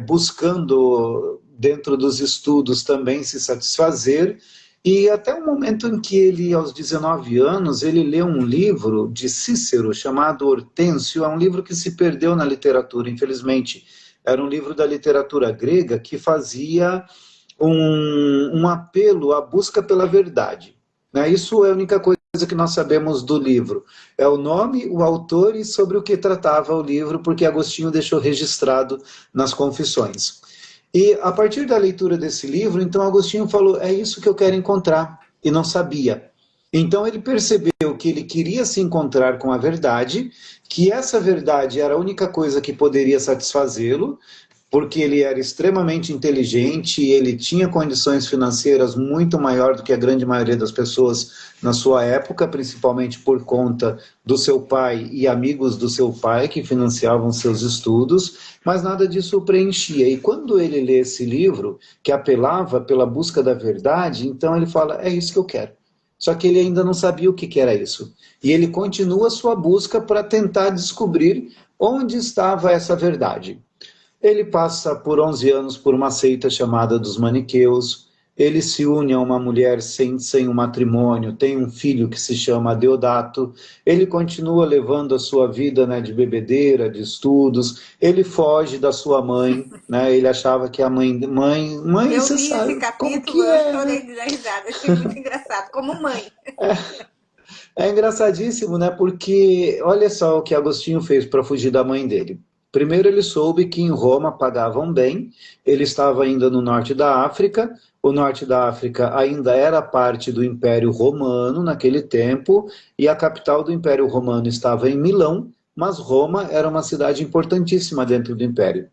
buscando, dentro dos estudos, também se satisfazer. E até o momento em que ele, aos 19 anos, ele lê um livro de Cícero chamado Hortêncio, é um livro que se perdeu na literatura, infelizmente. Era um livro da literatura grega que fazia um apelo à busca pela verdade. Né? Isso é a única coisa que nós sabemos do livro. É o nome, o autor e sobre o que tratava o livro, porque Agostinho deixou registrado nas Confissões. E a partir da leitura desse livro, então Agostinho falou, é isso que eu quero encontrar, e não sabia. Então ele percebeu que ele queria se encontrar com a verdade, que essa verdade era a única coisa que poderia satisfazê-lo, porque ele era extremamente inteligente e ele tinha condições financeiras muito maior do que a grande maioria das pessoas na sua época, principalmente por conta do seu pai e amigos do seu pai que financiavam seus estudos, mas nada disso o preenchia. E quando ele lê esse livro, que apelava pela busca da verdade, então ele fala, é isso que eu quero. Só que ele ainda não sabia o que era isso. E ele continua a sua busca para tentar descobrir onde estava essa verdade. Ele passa por 11 anos por uma seita chamada dos Maniqueus. Ele se une a uma mulher sem um matrimônio, tem um filho que se chama Deodato. Ele continua levando a sua vida, né, de bebedeira, de estudos. Ele foge da sua mãe, né? Ele achava que a mãe, Eu você li esse sabe como capítulo, que eu é, chorei né? de dar risada, achei muito engraçado, como mãe. É engraçadíssimo, né? Porque olha só o que Agostinho fez para fugir da mãe dele. Primeiro ele soube que em Roma pagavam bem, ele estava ainda no norte da África, o norte da África ainda era parte do Império Romano naquele tempo, e a capital do Império Romano estava em Milão, mas Roma era uma cidade importantíssima dentro do Império.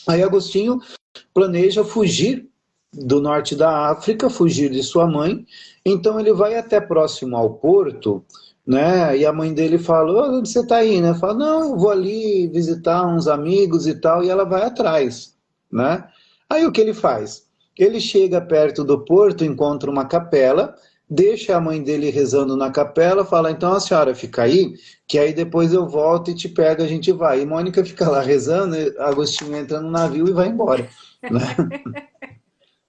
Aí Agostinho planeja fugir do norte da África, fugir de sua mãe, então ele vai até próximo ao porto, né? E a mãe dele fala, onde você está aí, né? Fala, não, eu vou ali visitar uns amigos e tal, e ela vai atrás, né? Aí o que ele faz? Ele chega perto do porto, encontra uma capela, deixa a mãe dele rezando na capela, fala, então a senhora fica aí, que aí depois eu volto e te pego, a gente vai. E Mônica fica lá rezando, e Agostinho entra no navio e vai embora, né?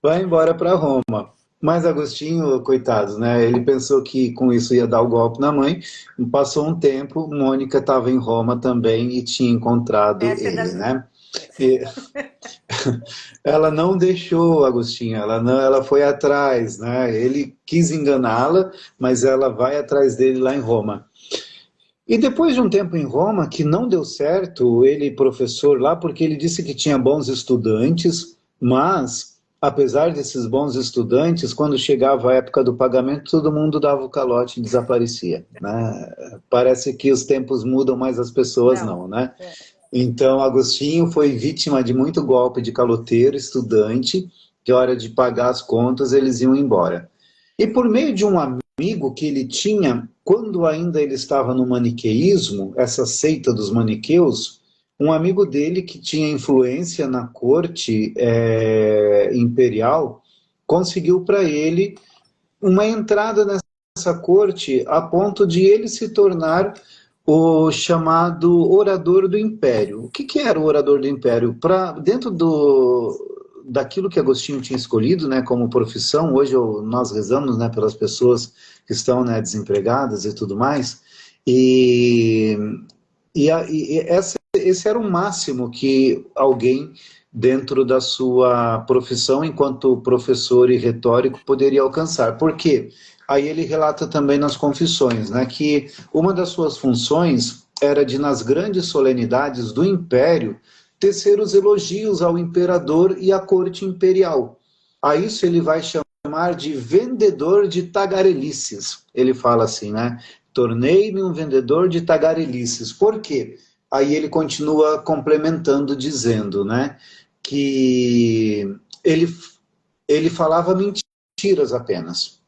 Vai embora para Roma. Mas Agostinho, coitado, né? Ele pensou que com isso ia dar o golpe na mãe. Passou um tempo, Mônica estava em Roma também e tinha encontrado Essa é ele, das... né? E ela não deixou Agostinho, ela não, ela foi atrás, né? Ele quis enganá-la, mas ela vai atrás dele lá em Roma. E depois de um tempo em Roma, que não deu certo, ele professor lá, porque ele disse que tinha bons estudantes, mas, apesar desses bons estudantes, quando chegava a época do pagamento, todo mundo dava o calote e desaparecia, né? Parece que os tempos mudam, mas as pessoas não, né? Então, Agostinho foi vítima de muito golpe de caloteiro, estudante, que a hora de pagar as contas, eles iam embora. E por meio de um amigo que ele tinha, quando ainda ele estava no maniqueísmo, essa seita dos maniqueus, um amigo dele que tinha influência na corte imperial, conseguiu para ele uma entrada nessa corte a ponto de ele se tornar o chamado orador do império. O que era o orador do império? Dentro daquilo que Agostinho tinha escolhido, né, como profissão, hoje nós rezamos, né, pelas pessoas que estão, né, desempregadas e tudo mais, e esse era o máximo que alguém dentro da sua profissão enquanto professor e retórico poderia alcançar. Por quê? Aí ele relata também nas Confissões, né, que uma das suas funções era de, nas grandes solenidades do império, tecer os elogios ao imperador e à corte imperial. A isso ele vai chamar de vendedor de tagarelices. Ele fala assim, né? Tornei-me um vendedor de tagarelices. Por quê? Aí ele continua complementando, dizendo, né, que ele falava mentiras apenas.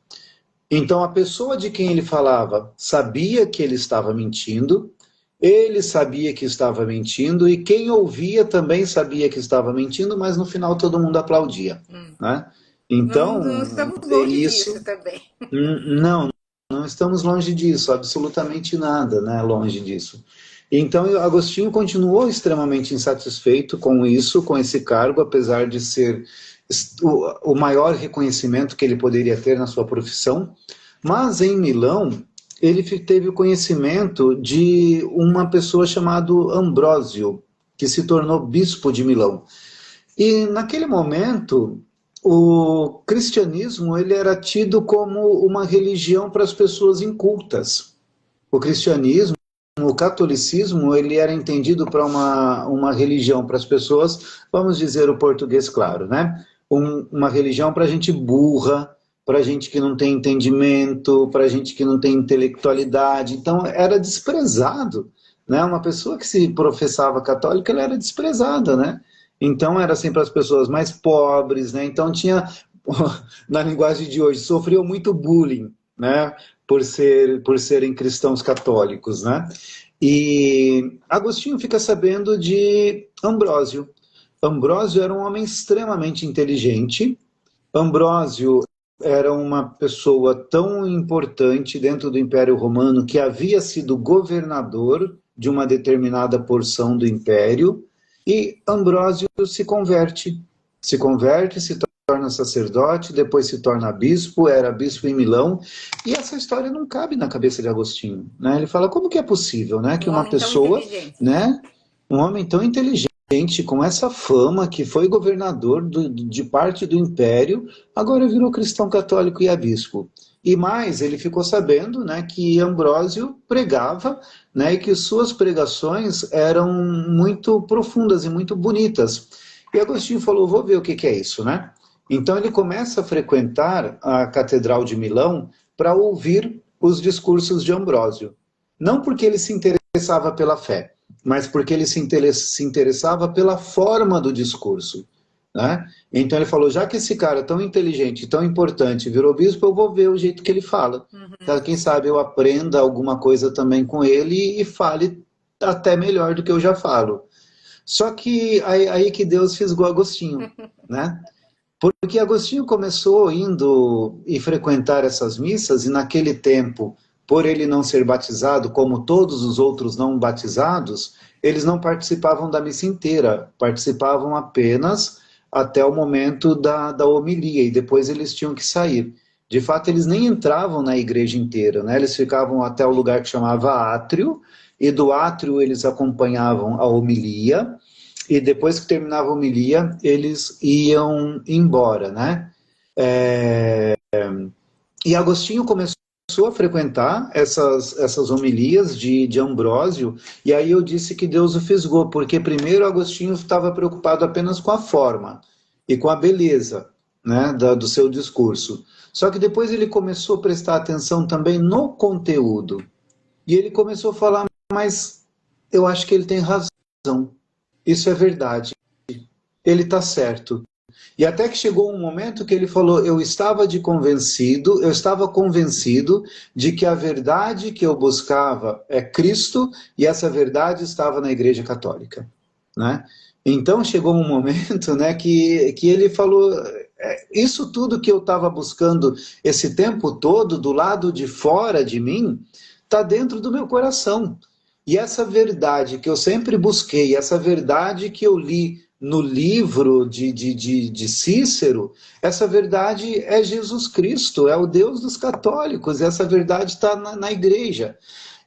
Então, a pessoa de quem ele falava sabia que ele estava mentindo, ele sabia que estava mentindo, e quem ouvia também sabia que estava mentindo, mas no final todo mundo aplaudia. Né? Então, não estamos longe disso também. Não estamos longe disso, absolutamente nada, né, longe disso. Então, Agostinho continuou extremamente insatisfeito com isso, com esse cargo, apesar de ser o maior reconhecimento que ele poderia ter na sua profissão, mas em Milão ele teve o conhecimento de uma pessoa chamada Ambrósio, que se tornou bispo de Milão. E naquele momento o cristianismo ele era tido como uma religião para as pessoas incultas. O cristianismo, o catolicismo, ele era entendido para uma religião para as pessoas, vamos dizer o português claro, né? Uma religião para gente burra, para gente que não tem entendimento, para gente que não tem intelectualidade. Então era desprezado, né? Uma pessoa que se professava católica, ela era desprezada, né? Então era sempre as pessoas mais pobres, né? Então tinha, na linguagem de hoje, sofriam muito bullying, né? Por serem cristãos católicos, né? E Agostinho fica sabendo de Ambrósio. Ambrósio era um homem extremamente inteligente. Ambrósio era uma pessoa tão importante dentro do Império Romano que havia sido governador de uma determinada porção do Império, e Ambrósio se torna sacerdote, depois se torna bispo, era bispo em Milão, e essa história não cabe na cabeça de Agostinho, né? Ele fala, como que é possível, né, que uma pessoa, né, um homem tão inteligente, gente com essa fama, que foi governador de parte do império, agora virou cristão católico e é bispo. E mais, ele ficou sabendo, né, que Ambrósio pregava, né, e que suas pregações eram muito profundas e muito bonitas. E Agostinho falou, vou ver o que é isso, né? Então ele começa a frequentar a Catedral de Milão para ouvir os discursos de Ambrósio. Não porque ele se interessava pela fé, mas porque ele se interessava pela forma do discurso, né? Então ele falou, já que esse cara tão inteligente, tão importante, virou bispo, eu vou ver o jeito que ele fala. Então, quem sabe eu aprenda alguma coisa também com ele e fale até melhor do que eu já falo. Só que aí que Deus fisgou Agostinho, né? Porque Agostinho começou indo e frequentar essas missas, e naquele tempo, por ele não ser batizado, como todos os outros não batizados, eles não participavam da missa inteira, participavam apenas até o momento da homilia, e depois eles tinham que sair. De fato, eles nem entravam na igreja inteira, né? Eles ficavam até o lugar que chamava átrio, e do átrio eles acompanhavam a homilia, e depois que terminava a homilia, eles iam embora, né? E Agostinho começou a frequentar essas homilias de Ambrósio, e aí eu disse que Deus o fisgou, porque primeiro Agostinho estava preocupado apenas com a forma e com a beleza, né, do seu discurso. Só que depois ele começou a prestar atenção também no conteúdo. E ele começou a falar, mas eu acho que ele tem razão. Isso é verdade. Ele está certo. E até que chegou um momento que ele falou, eu estava convencido de que a verdade que eu buscava é Cristo, e essa verdade estava na Igreja Católica, né? Então chegou um momento, né, que ele falou, isso tudo que eu estava buscando esse tempo todo, do lado de fora de mim, está dentro do meu coração. E essa verdade que eu sempre busquei, essa verdade que eu li no livro de Cícero, essa verdade é Jesus Cristo, é o Deus dos católicos, essa verdade está na igreja.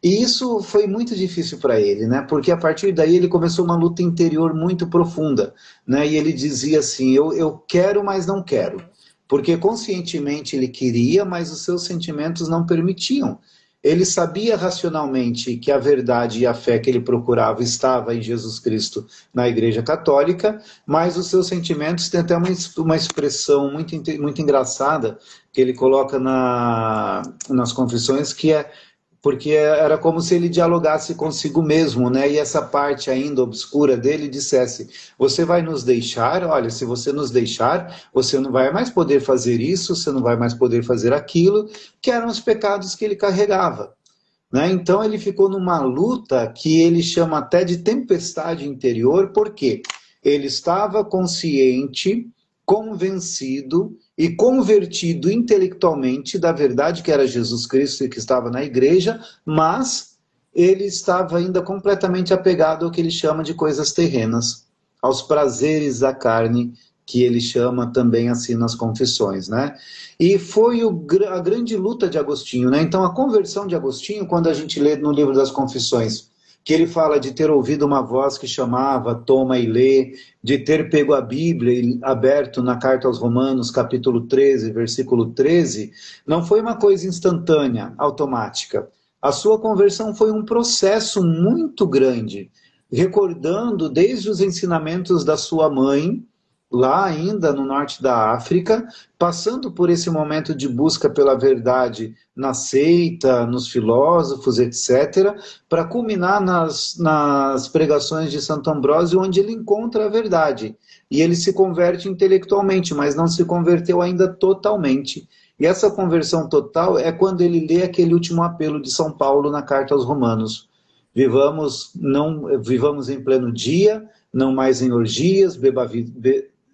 E isso foi muito difícil para ele, né? Porque a partir daí ele começou uma luta interior muito profunda, né? E ele dizia assim, eu quero, mas não quero. Porque conscientemente ele queria, mas os seus sentimentos não permitiam. Ele sabia racionalmente que a verdade e a fé que ele procurava estava em Jesus Cristo na Igreja Católica, mas os seus sentimentos têm até uma expressão muito engraçada que ele coloca nas confissões, que é porque era como se ele dialogasse consigo mesmo, né? E essa parte ainda obscura dele dissesse, você vai nos deixar? Olha, se você nos deixar, você não vai mais poder fazer isso, você não vai mais poder fazer aquilo, que eram os pecados que ele carregava, né? Então ele ficou numa luta que ele chama até de tempestade interior, porque ele estava consciente, convencido e convertido intelectualmente da verdade que era Jesus Cristo e que estava na igreja, mas ele estava ainda completamente apegado ao que ele chama de coisas terrenas, aos prazeres da carne, que ele chama também assim nas confissões, né? E foi a grande luta de Agostinho, né? Então a conversão de Agostinho, quando a gente lê no livro das Confissões, que ele fala de ter ouvido uma voz que chamava, toma e lê, de ter pego a Bíblia aberto na carta aos Romanos, capítulo 13, versículo 13, não foi uma coisa instantânea, automática. A sua conversão foi um processo muito grande, recordando desde os ensinamentos da sua mãe, lá ainda no norte da África, passando por esse momento de busca pela verdade na seita, nos filósofos, etc., para culminar nas pregações de Santo Ambrósio, onde ele encontra a verdade. E ele se converte intelectualmente, mas não se converteu ainda totalmente. E essa conversão total é quando ele lê aquele último apelo de São Paulo na carta aos Romanos. Vivamos em pleno dia, não mais em orgias,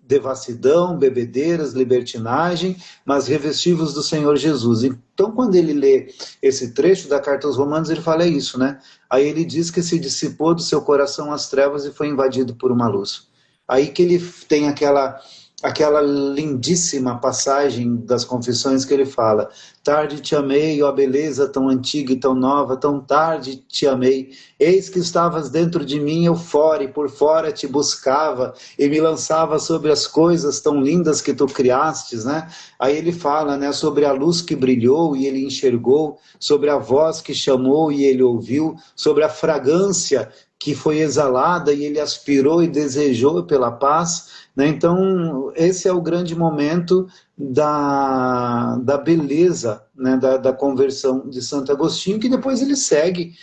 devassidão, bebedeiras, libertinagem, mas revestivos do Senhor Jesus. Então, quando ele lê esse trecho da carta aos Romanos, ele fala isso, né? Aí ele diz que se dissipou do seu coração as trevas e foi invadido por uma luz. Aí que ele tem aquela aquela lindíssima passagem das Confissões que ele fala: tarde te amei, ó beleza tão antiga e tão nova, tão tarde te amei, eis que estavas dentro de mim, eu fora e por fora te buscava, e me lançava sobre as coisas tão lindas que tu criastes, né? Aí ele fala, né, sobre a luz que brilhou e ele enxergou, sobre a voz que chamou e ele ouviu, sobre a fragrância que foi exalada e ele aspirou e desejou pela paz, né? Então, esse é o grande momento da beleza, né? da conversão de Santo Agostinho, que depois ele segue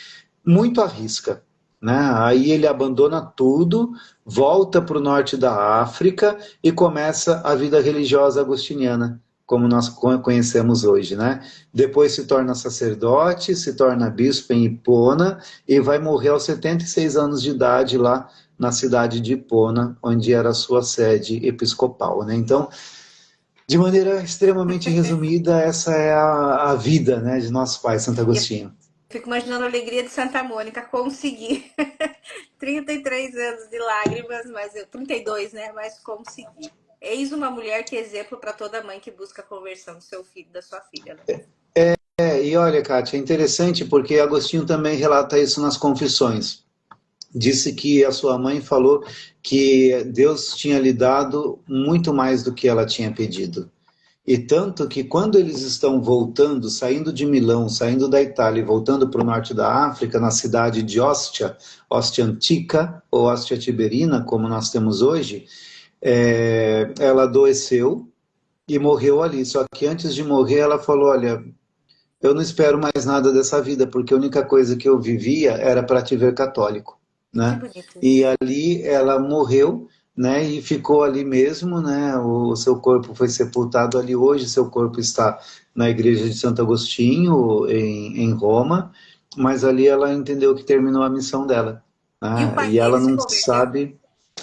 muito à risca. Né? Aí ele abandona tudo, volta para o norte da África e começa a vida religiosa agostiniana, como nós conhecemos hoje. Né? Depois se torna sacerdote, se torna bispo em Hipona e vai morrer aos 76 anos de idade lá na cidade de Hipona, onde era a sua sede episcopal. Né? Então, de maneira extremamente resumida, essa é a vida, né, de nosso pai, Santo Agostinho. Fico imaginando a alegria de Santa Mônica conseguir 33 anos de lágrimas, 32, né? Mas consegui. Eis uma mulher que é exemplo para toda mãe que busca a conversão do seu filho, da sua filha. Né? E olha, Kátia, é interessante porque Agostinho também relata isso nas Confissões. Disse que a sua mãe falou que Deus tinha lhe dado muito mais do que ela tinha pedido. E tanto que quando eles estão voltando, saindo de Milão, saindo da Itália e voltando para o norte da África, na cidade de Ostia, Ostia Antiga, ou Ostia Tiberina, como nós temos hoje, ela adoeceu e morreu ali. Só que antes de morrer ela falou, olha, eu não espero mais nada dessa vida, porque a única coisa que eu vivia era para te ver católico. Né? E ali ela morreu, né, e ficou ali mesmo, né, o seu corpo foi sepultado ali. Hoje seu corpo está na igreja de Santo Agostinho, em Roma, mas ali ela entendeu que terminou a missão dela. Né? E ela não sabe...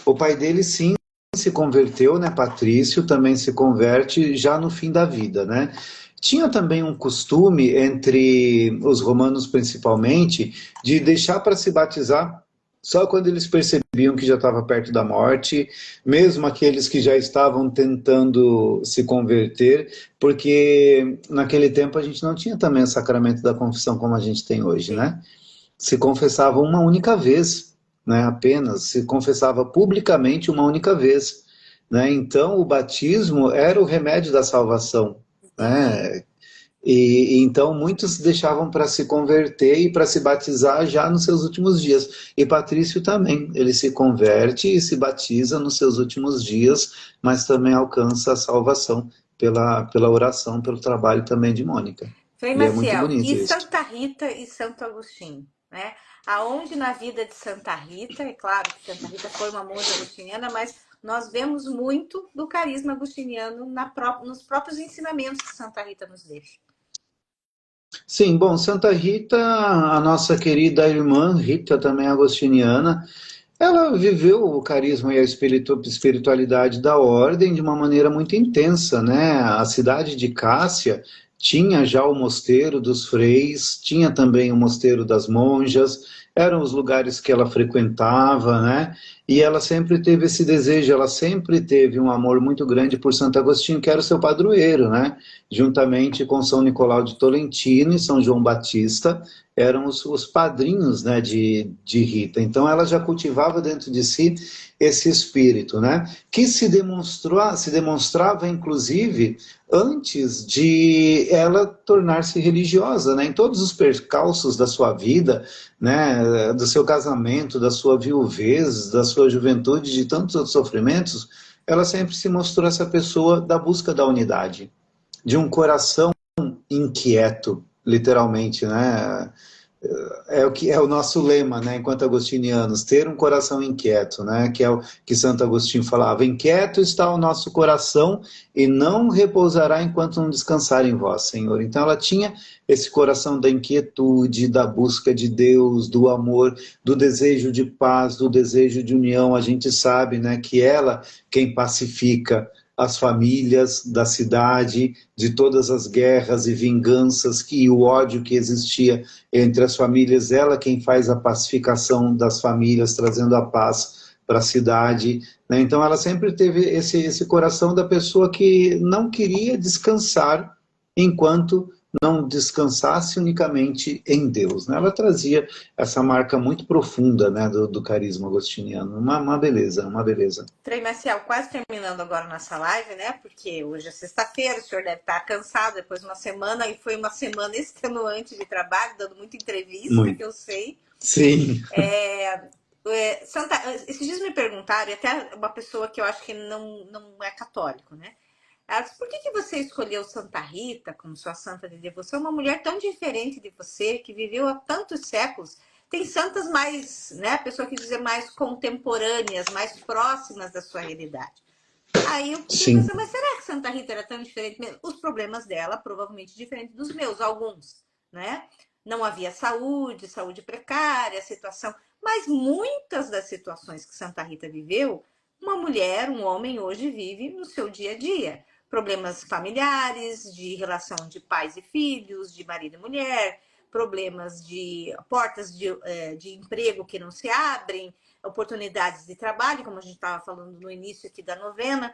O pai dele sim se converteu, né, Patrício também se converte já no fim da vida, né? Tinha também um costume entre os romanos principalmente de deixar para se batizar só quando eles percebiam que já estava perto da morte, mesmo aqueles que já estavam tentando se converter, porque naquele tempo a gente não tinha também o sacramento da confissão como a gente tem hoje, né? Se confessava uma única vez, né? Apenas, se confessava publicamente uma única vez, né? Então o batismo era o remédio da salvação, né? E então muitos deixavam para se converter e para se batizar já nos seus últimos dias. E Patrício também, ele se converte e se batiza nos seus últimos dias, mas também alcança a salvação pela oração, pelo trabalho também de Mônica. Frei Maciel, e Santa Rita e Santo Agostinho, né? Aonde na vida de Santa Rita, é claro que Santa Rita foi uma monja agostiniana, mas nós vemos muito do carisma agostiniano nos próprios ensinamentos que Santa Rita nos deixa. Sim, bom, Santa Rita, a nossa querida irmã Rita, também agostiniana, ela viveu o carisma e a espiritualidade da ordem de uma maneira muito intensa, né? A cidade de Cássia tinha já o mosteiro dos freis, tinha também o mosteiro das monjas, eram os lugares que ela frequentava, né? E ela sempre teve esse desejo, ela sempre teve um amor muito grande por Santo Agostinho, que era o seu padroeiro, né? Juntamente com São Nicolau de Tolentino e São João Batista, eram os padrinhos, né, de Rita. Então ela já cultivava dentro de si esse espírito, né? Que se demonstrava, inclusive, antes de ela tornar-se religiosa, né? Em todos os percalços da sua vida, né? Do seu casamento, da sua viuvez, da sua juventude, de tantos outros sofrimentos, ela sempre se mostrou essa pessoa da busca da unidade, de um coração inquieto, literalmente, né? É o que é o nosso lema, né, enquanto agostinianos, ter um coração inquieto, né, que é o que Santo Agostinho falava: inquieto está o nosso coração e não repousará enquanto não descansar em vós, Senhor. Então ela tinha esse coração da inquietude, da busca de Deus, do amor, do desejo de paz, do desejo de união. A gente sabe, né, que ela quem pacifica as famílias da cidade, de todas as guerras e vinganças e o ódio que existia entre as famílias, ela quem faz a pacificação das famílias, trazendo a paz para a cidade, né? Então ela sempre teve esse coração da pessoa que não queria descansar enquanto não descansasse unicamente em Deus, né? Ela trazia essa marca muito profunda, né, do carisma agostiniano. Uma beleza, uma beleza. Frei Marcial, quase terminando agora nossa live, né? Porque hoje é sexta-feira, o senhor deve estar cansado depois de uma semana, e foi uma semana extenuante de trabalho, dando muita entrevista, que eu sei. Sim. Esses dias me perguntaram, e até uma pessoa que eu acho que não é católico, né? Ela disse, por que você escolheu Santa Rita como sua santa de devoção? Uma mulher tão diferente de você, que viveu há tantos séculos. Tem santas mais, né? A pessoa que dizer mais contemporâneas, mais próximas da sua realidade. Aí eu fiquei pensando, mas será que Santa Rita era tão diferente mesmo? Os problemas dela, provavelmente diferentes dos meus, alguns, né? Não havia saúde precária, situação. Mas muitas das situações que Santa Rita viveu, uma mulher, um homem hoje vive no seu dia a dia. Problemas familiares, de relação de pais e filhos, de marido e mulher, problemas de portas de emprego que não se abrem, oportunidades de trabalho, como a gente estava falando no início aqui da novena.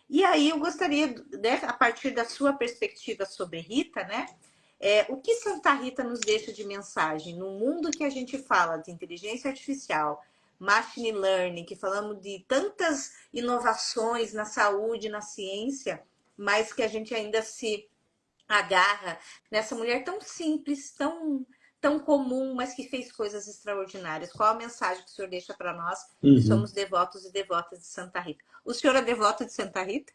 E aí eu gostaria, né, a partir da sua perspectiva sobre Rita, né? O que Santa Rita nos deixa de mensagem no mundo que a gente fala de inteligência artificial, machine learning, que falamos de tantas inovações na saúde, na ciência, mas que a gente ainda se agarra nessa mulher tão simples, tão comum, mas que fez coisas extraordinárias. Qual a mensagem que o senhor deixa para nós que somos devotos e devotas de Santa Rita? O senhor é devoto de Santa Rita?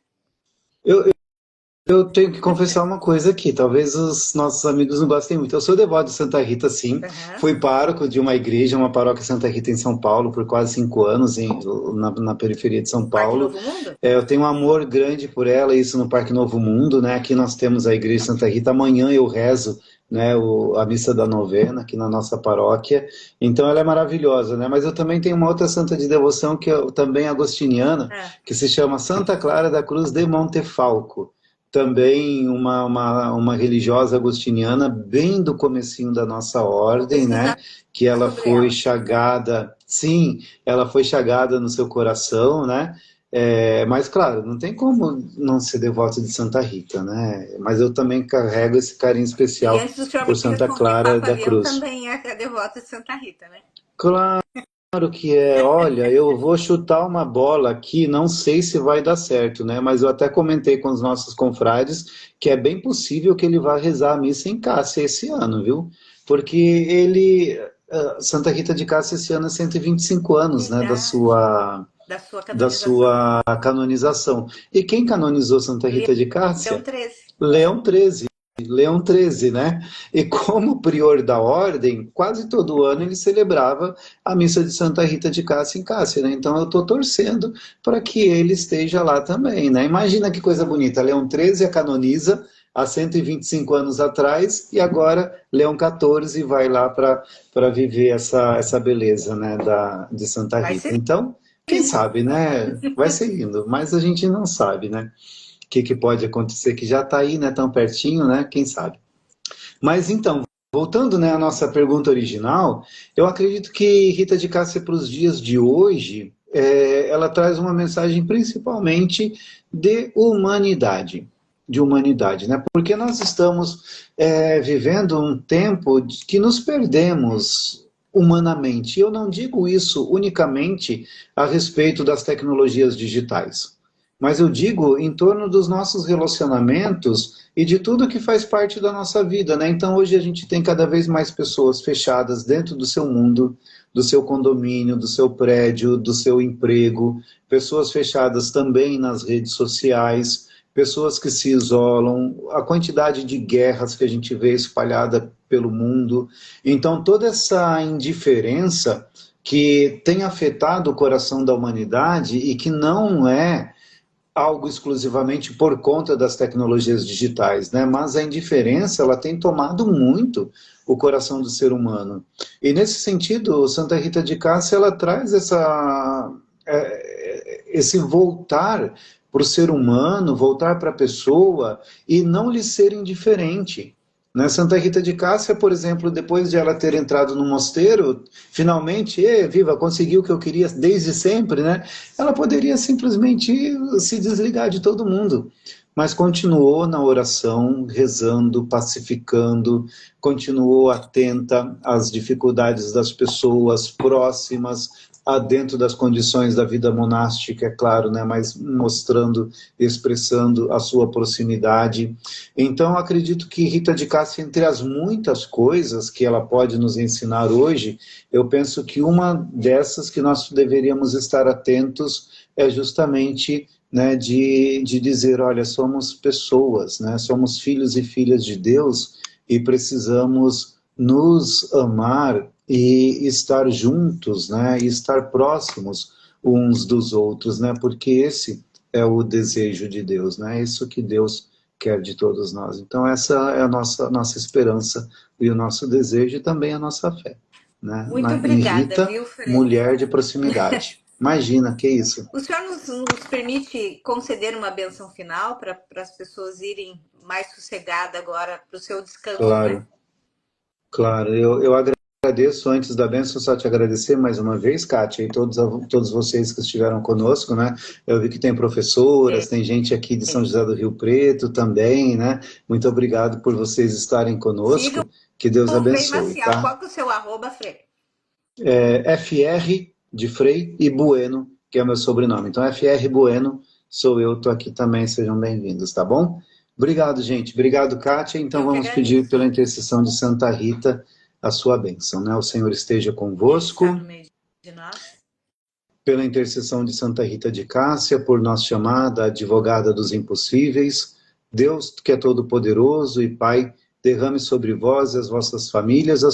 Eu tenho que confessar uma coisa aqui, talvez os nossos amigos não gostem muito. Eu sou devoto de Santa Rita, sim. Fui pároco de uma igreja, uma paróquia Santa Rita em São Paulo, por quase 5 anos, na periferia de São Paulo. Parque Novo Mundo? Eu tenho um amor grande por ela, isso no Parque Novo Mundo, né? Aqui nós temos a igreja Santa Rita. Amanhã eu rezo, né, a missa da novena aqui na nossa paróquia. Então ela é maravilhosa, né? Mas eu também tenho uma outra santa de devoção que é também agostiniana, que se chama Santa Clara da Cruz de Montefalco. Também uma religiosa agostiniana, bem do comecinho da nossa ordem, né? Que ela foi chagada, sim, ela foi chagada no seu coração, né? Mas, claro, não tem como não ser devoto de Santa Rita, né? Mas eu também carrego esse carinho especial por Santa Clara da Cruz. Também é devoto de Santa Rita, né? Claro que é. Olha, eu vou chutar uma bola aqui, não sei se vai dar certo, né? Mas eu até comentei com os nossos confrades que é bem possível que ele vá rezar a missa em Cássia esse ano, viu? Porque Santa Rita de Cássia esse ano é 125 anos, né, da sua canonização. E quem canonizou Santa Rita de Cássia? Leão XIII. Leão XIII, né? E como prior da ordem, quase todo ano ele celebrava a missa de Santa Rita de Cássia em Cássia, né? Então eu estou torcendo para que ele esteja lá também, né? Imagina que coisa bonita, Leão XIII a canoniza há 125 anos atrás e agora Leão XIV vai lá para viver essa beleza, né, de Santa Rita. Então, quem sabe, né? Vai ser lindo, mas a gente não sabe, né? O que pode acontecer, que já está aí, né, tão pertinho, né, quem sabe. Mas então, voltando, né, à nossa pergunta original, eu acredito que Rita de Cássia para os dias de hoje, ela traz uma mensagem principalmente de humanidade, né, porque nós estamos vivendo um tempo que nos perdemos humanamente. Eu não digo isso unicamente a respeito das tecnologias digitais, mas eu digo em torno dos nossos relacionamentos e de tudo que faz parte da nossa vida, né? Então hoje a gente tem cada vez mais pessoas fechadas dentro do seu mundo, do seu condomínio, do seu prédio, do seu emprego, pessoas fechadas também nas redes sociais, pessoas que se isolam, a quantidade de guerras que a gente vê espalhada pelo mundo. Então toda essa indiferença que tem afetado o coração da humanidade e que não é algo exclusivamente por conta das tecnologias digitais, né? Mas a indiferença, ela tem tomado muito o coração do ser humano. E nesse sentido, Santa Rita de Cássia, ela traz esse voltar para o ser humano, voltar para a pessoa e não lhe ser indiferente. Né? Santa Rita de Cássia, por exemplo, depois de ela ter entrado no mosteiro, finalmente, viva, conseguiu o que eu queria desde sempre, né? Ela poderia simplesmente se desligar de todo mundo, mas continuou na oração, rezando, pacificando, continuou atenta às dificuldades das pessoas próximas, dentro das condições da vida monástica, é claro, né? Mas mostrando, expressando a sua proximidade. Então, acredito que Rita de Cássia, entre as muitas coisas que ela pode nos ensinar hoje, eu penso que uma dessas que nós deveríamos estar atentos é justamente, né, de dizer, olha, somos pessoas, né, somos filhos e filhas de Deus e precisamos nos amar e estar juntos, né, e estar próximos uns dos outros, né, porque esse é o desejo de Deus, né, isso que Deus quer de todos nós. Então essa é a nossa esperança e o nosso desejo e também a nossa fé, né? Muito Em obrigada, Rita, viu, Frei? mulher de proximidade. Imagina, que isso. O senhor nos permite conceder uma benção final para as pessoas irem mais sossegadas agora para o seu descanso, né? Claro, claro. Eu agradeço, antes da bênção, só te agradecer mais uma vez, Kátia, e todos vocês que estiveram conosco, né? Eu vi que tem professoras, É, tem gente aqui de São é. José do Rio Preto também, né? Muito obrigado por vocês estarem Siga conosco. Que Deus o Frei abençoe, Maciel. tá? Qual que é o seu arroba, Frei? FR de Frei e Bueno, que é o meu sobrenome. Então, FR Bueno, sou eu, estou aqui também, sejam bem-vindos, tá bom? Obrigado, gente. Obrigado, Kátia. Então, Eu que vamos pedir agradeço. pela intercessão de Santa Rita a sua bênção, né? O Senhor esteja Ele está convosco, no meio de nós. pela intercessão de Santa Rita de Cássia, por nós chamada advogada dos impossíveis, Deus, que é todo-poderoso e Pai, derrame sobre vós e as vossas famílias a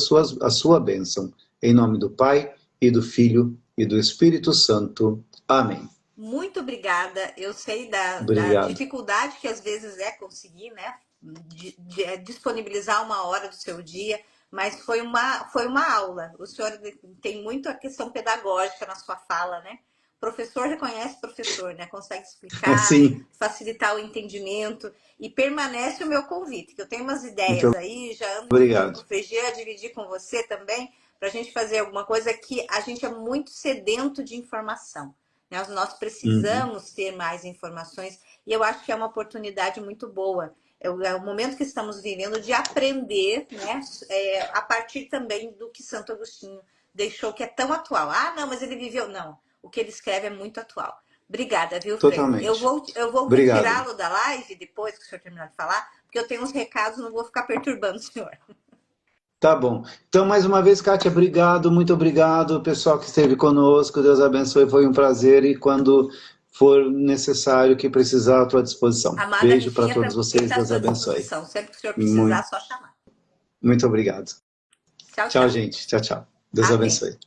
sua bênção. Em nome do Pai, e do Filho, e do Espírito Santo. Amém. Muito obrigada. Eu sei da Obrigado. dificuldade que às vezes é conseguir, né? Disponibilizar uma hora do seu dia, mas foi uma aula. O senhor tem muito a questão pedagógica na sua fala, né? O professor reconhece professor, né? Consegue explicar, Sim, facilitar o entendimento e permanece o meu convite, que eu tenho umas ideias muito aí, já ando pedindo para obrigado. o Feijão dividir com você também, para a gente fazer alguma coisa que a gente é muito sedento de informação. Nós Uhum. precisamos ter mais informações e eu acho que é uma oportunidade muito boa. É o momento que estamos vivendo de aprender, né? A partir também do que Santo Agostinho deixou, que é tão atual. Ah, não, mas ele viveu. Não, o que ele escreve é muito atual. Obrigada, viu, Frei? Totalmente. Eu vou Obrigado. retirá-lo da live depois que o senhor terminar de falar, porque eu tenho uns recados, não vou ficar perturbando o senhor. Tá bom. Então, mais uma vez, Kátia, obrigado, muito obrigado, pessoal que esteve conosco, Deus abençoe, foi um prazer e quando for necessário, que precisar, à tua disposição. Amada Beijo para Rifinha todos também vocês, está à Deus sua abençoe. disposição. Sempre que o senhor precisar, Muito, só chamar. muito obrigado. Tchau, Tchau, tchau. gente. Tchau, tchau. Deus Amém. abençoe.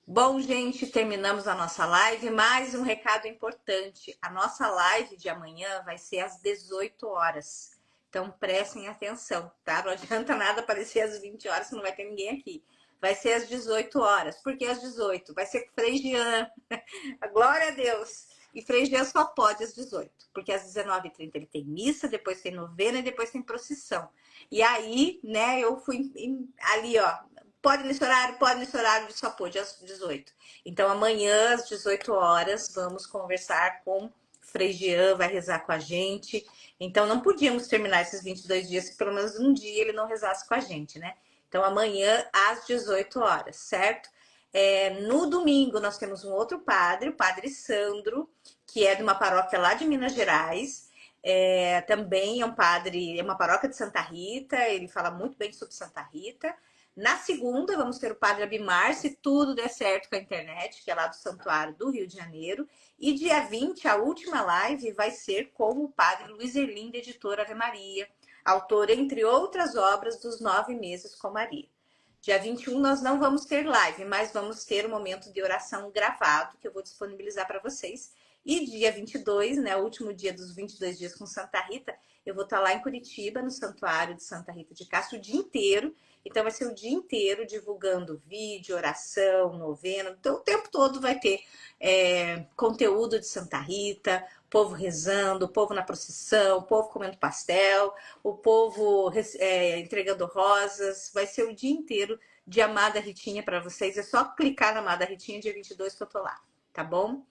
Bom, gente, terminamos a nossa live. Mais um recado importante. A nossa live de amanhã vai ser às 18 horas. Então, prestem atenção, tá? Não adianta nada aparecer às 20 horas que não vai ter ninguém aqui. Vai ser às 18 horas. Por que às 18? Vai ser com Frei Jean. Glória a Deus. E Frei Jean só pode às 18, porque às 19h30 ele tem missa, depois tem novena e depois tem procissão. E aí, né, eu fui ali, ó, pode nesse horário, só pôde às 18. Então, amanhã, às 18 horas, vamos conversar com Frei Jean, vai rezar com a gente. Então, não podíamos terminar esses 22 dias se pelo menos um dia ele não rezasse com a gente, né? Então, amanhã, às 18 horas, certo? No domingo, nós temos um outro padre, o Padre Sandro, que é de uma paróquia lá de Minas Gerais. Também é um padre, é uma paróquia de Santa Rita, ele fala muito bem sobre Santa Rita. Na segunda, vamos ter o Padre Abimar, se tudo der certo com a internet, que é lá do Santuário do Rio de Janeiro. E dia 20, a última live vai ser com o Padre Luiz Erlindo, editor Ave Maria, autor, entre outras obras, dos 9 meses com Maria. Dia 21 nós não vamos ter live, mas vamos ter um momento de oração gravado, que eu vou disponibilizar para vocês. E dia 22, né, o último dia dos 22 dias com Santa Rita, eu vou estar lá em Curitiba, no Santuário de Santa Rita de Castro, o dia inteiro. Então vai ser o dia inteiro divulgando vídeo, oração, novena. Então o tempo todo vai ter conteúdo de Santa Rita, povo rezando, o povo na procissão, o povo comendo pastel, o povo entregando rosas. Vai ser o dia inteiro de Amada Ritinha para vocês. É só clicar na Amada Ritinha, dia 22 que eu tô lá, tá bom?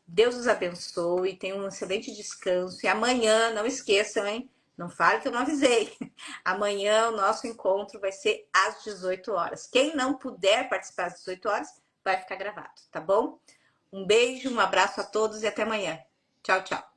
Deus os abençoe, tenham um excelente descanso. E amanhã, não esqueçam, hein? Não fale que eu não avisei. Amanhã o nosso encontro vai ser às 18 horas. Quem não puder participar às 18 horas, vai ficar gravado, tá bom? Um beijo, um abraço a todos e até amanhã. Tchau, tchau.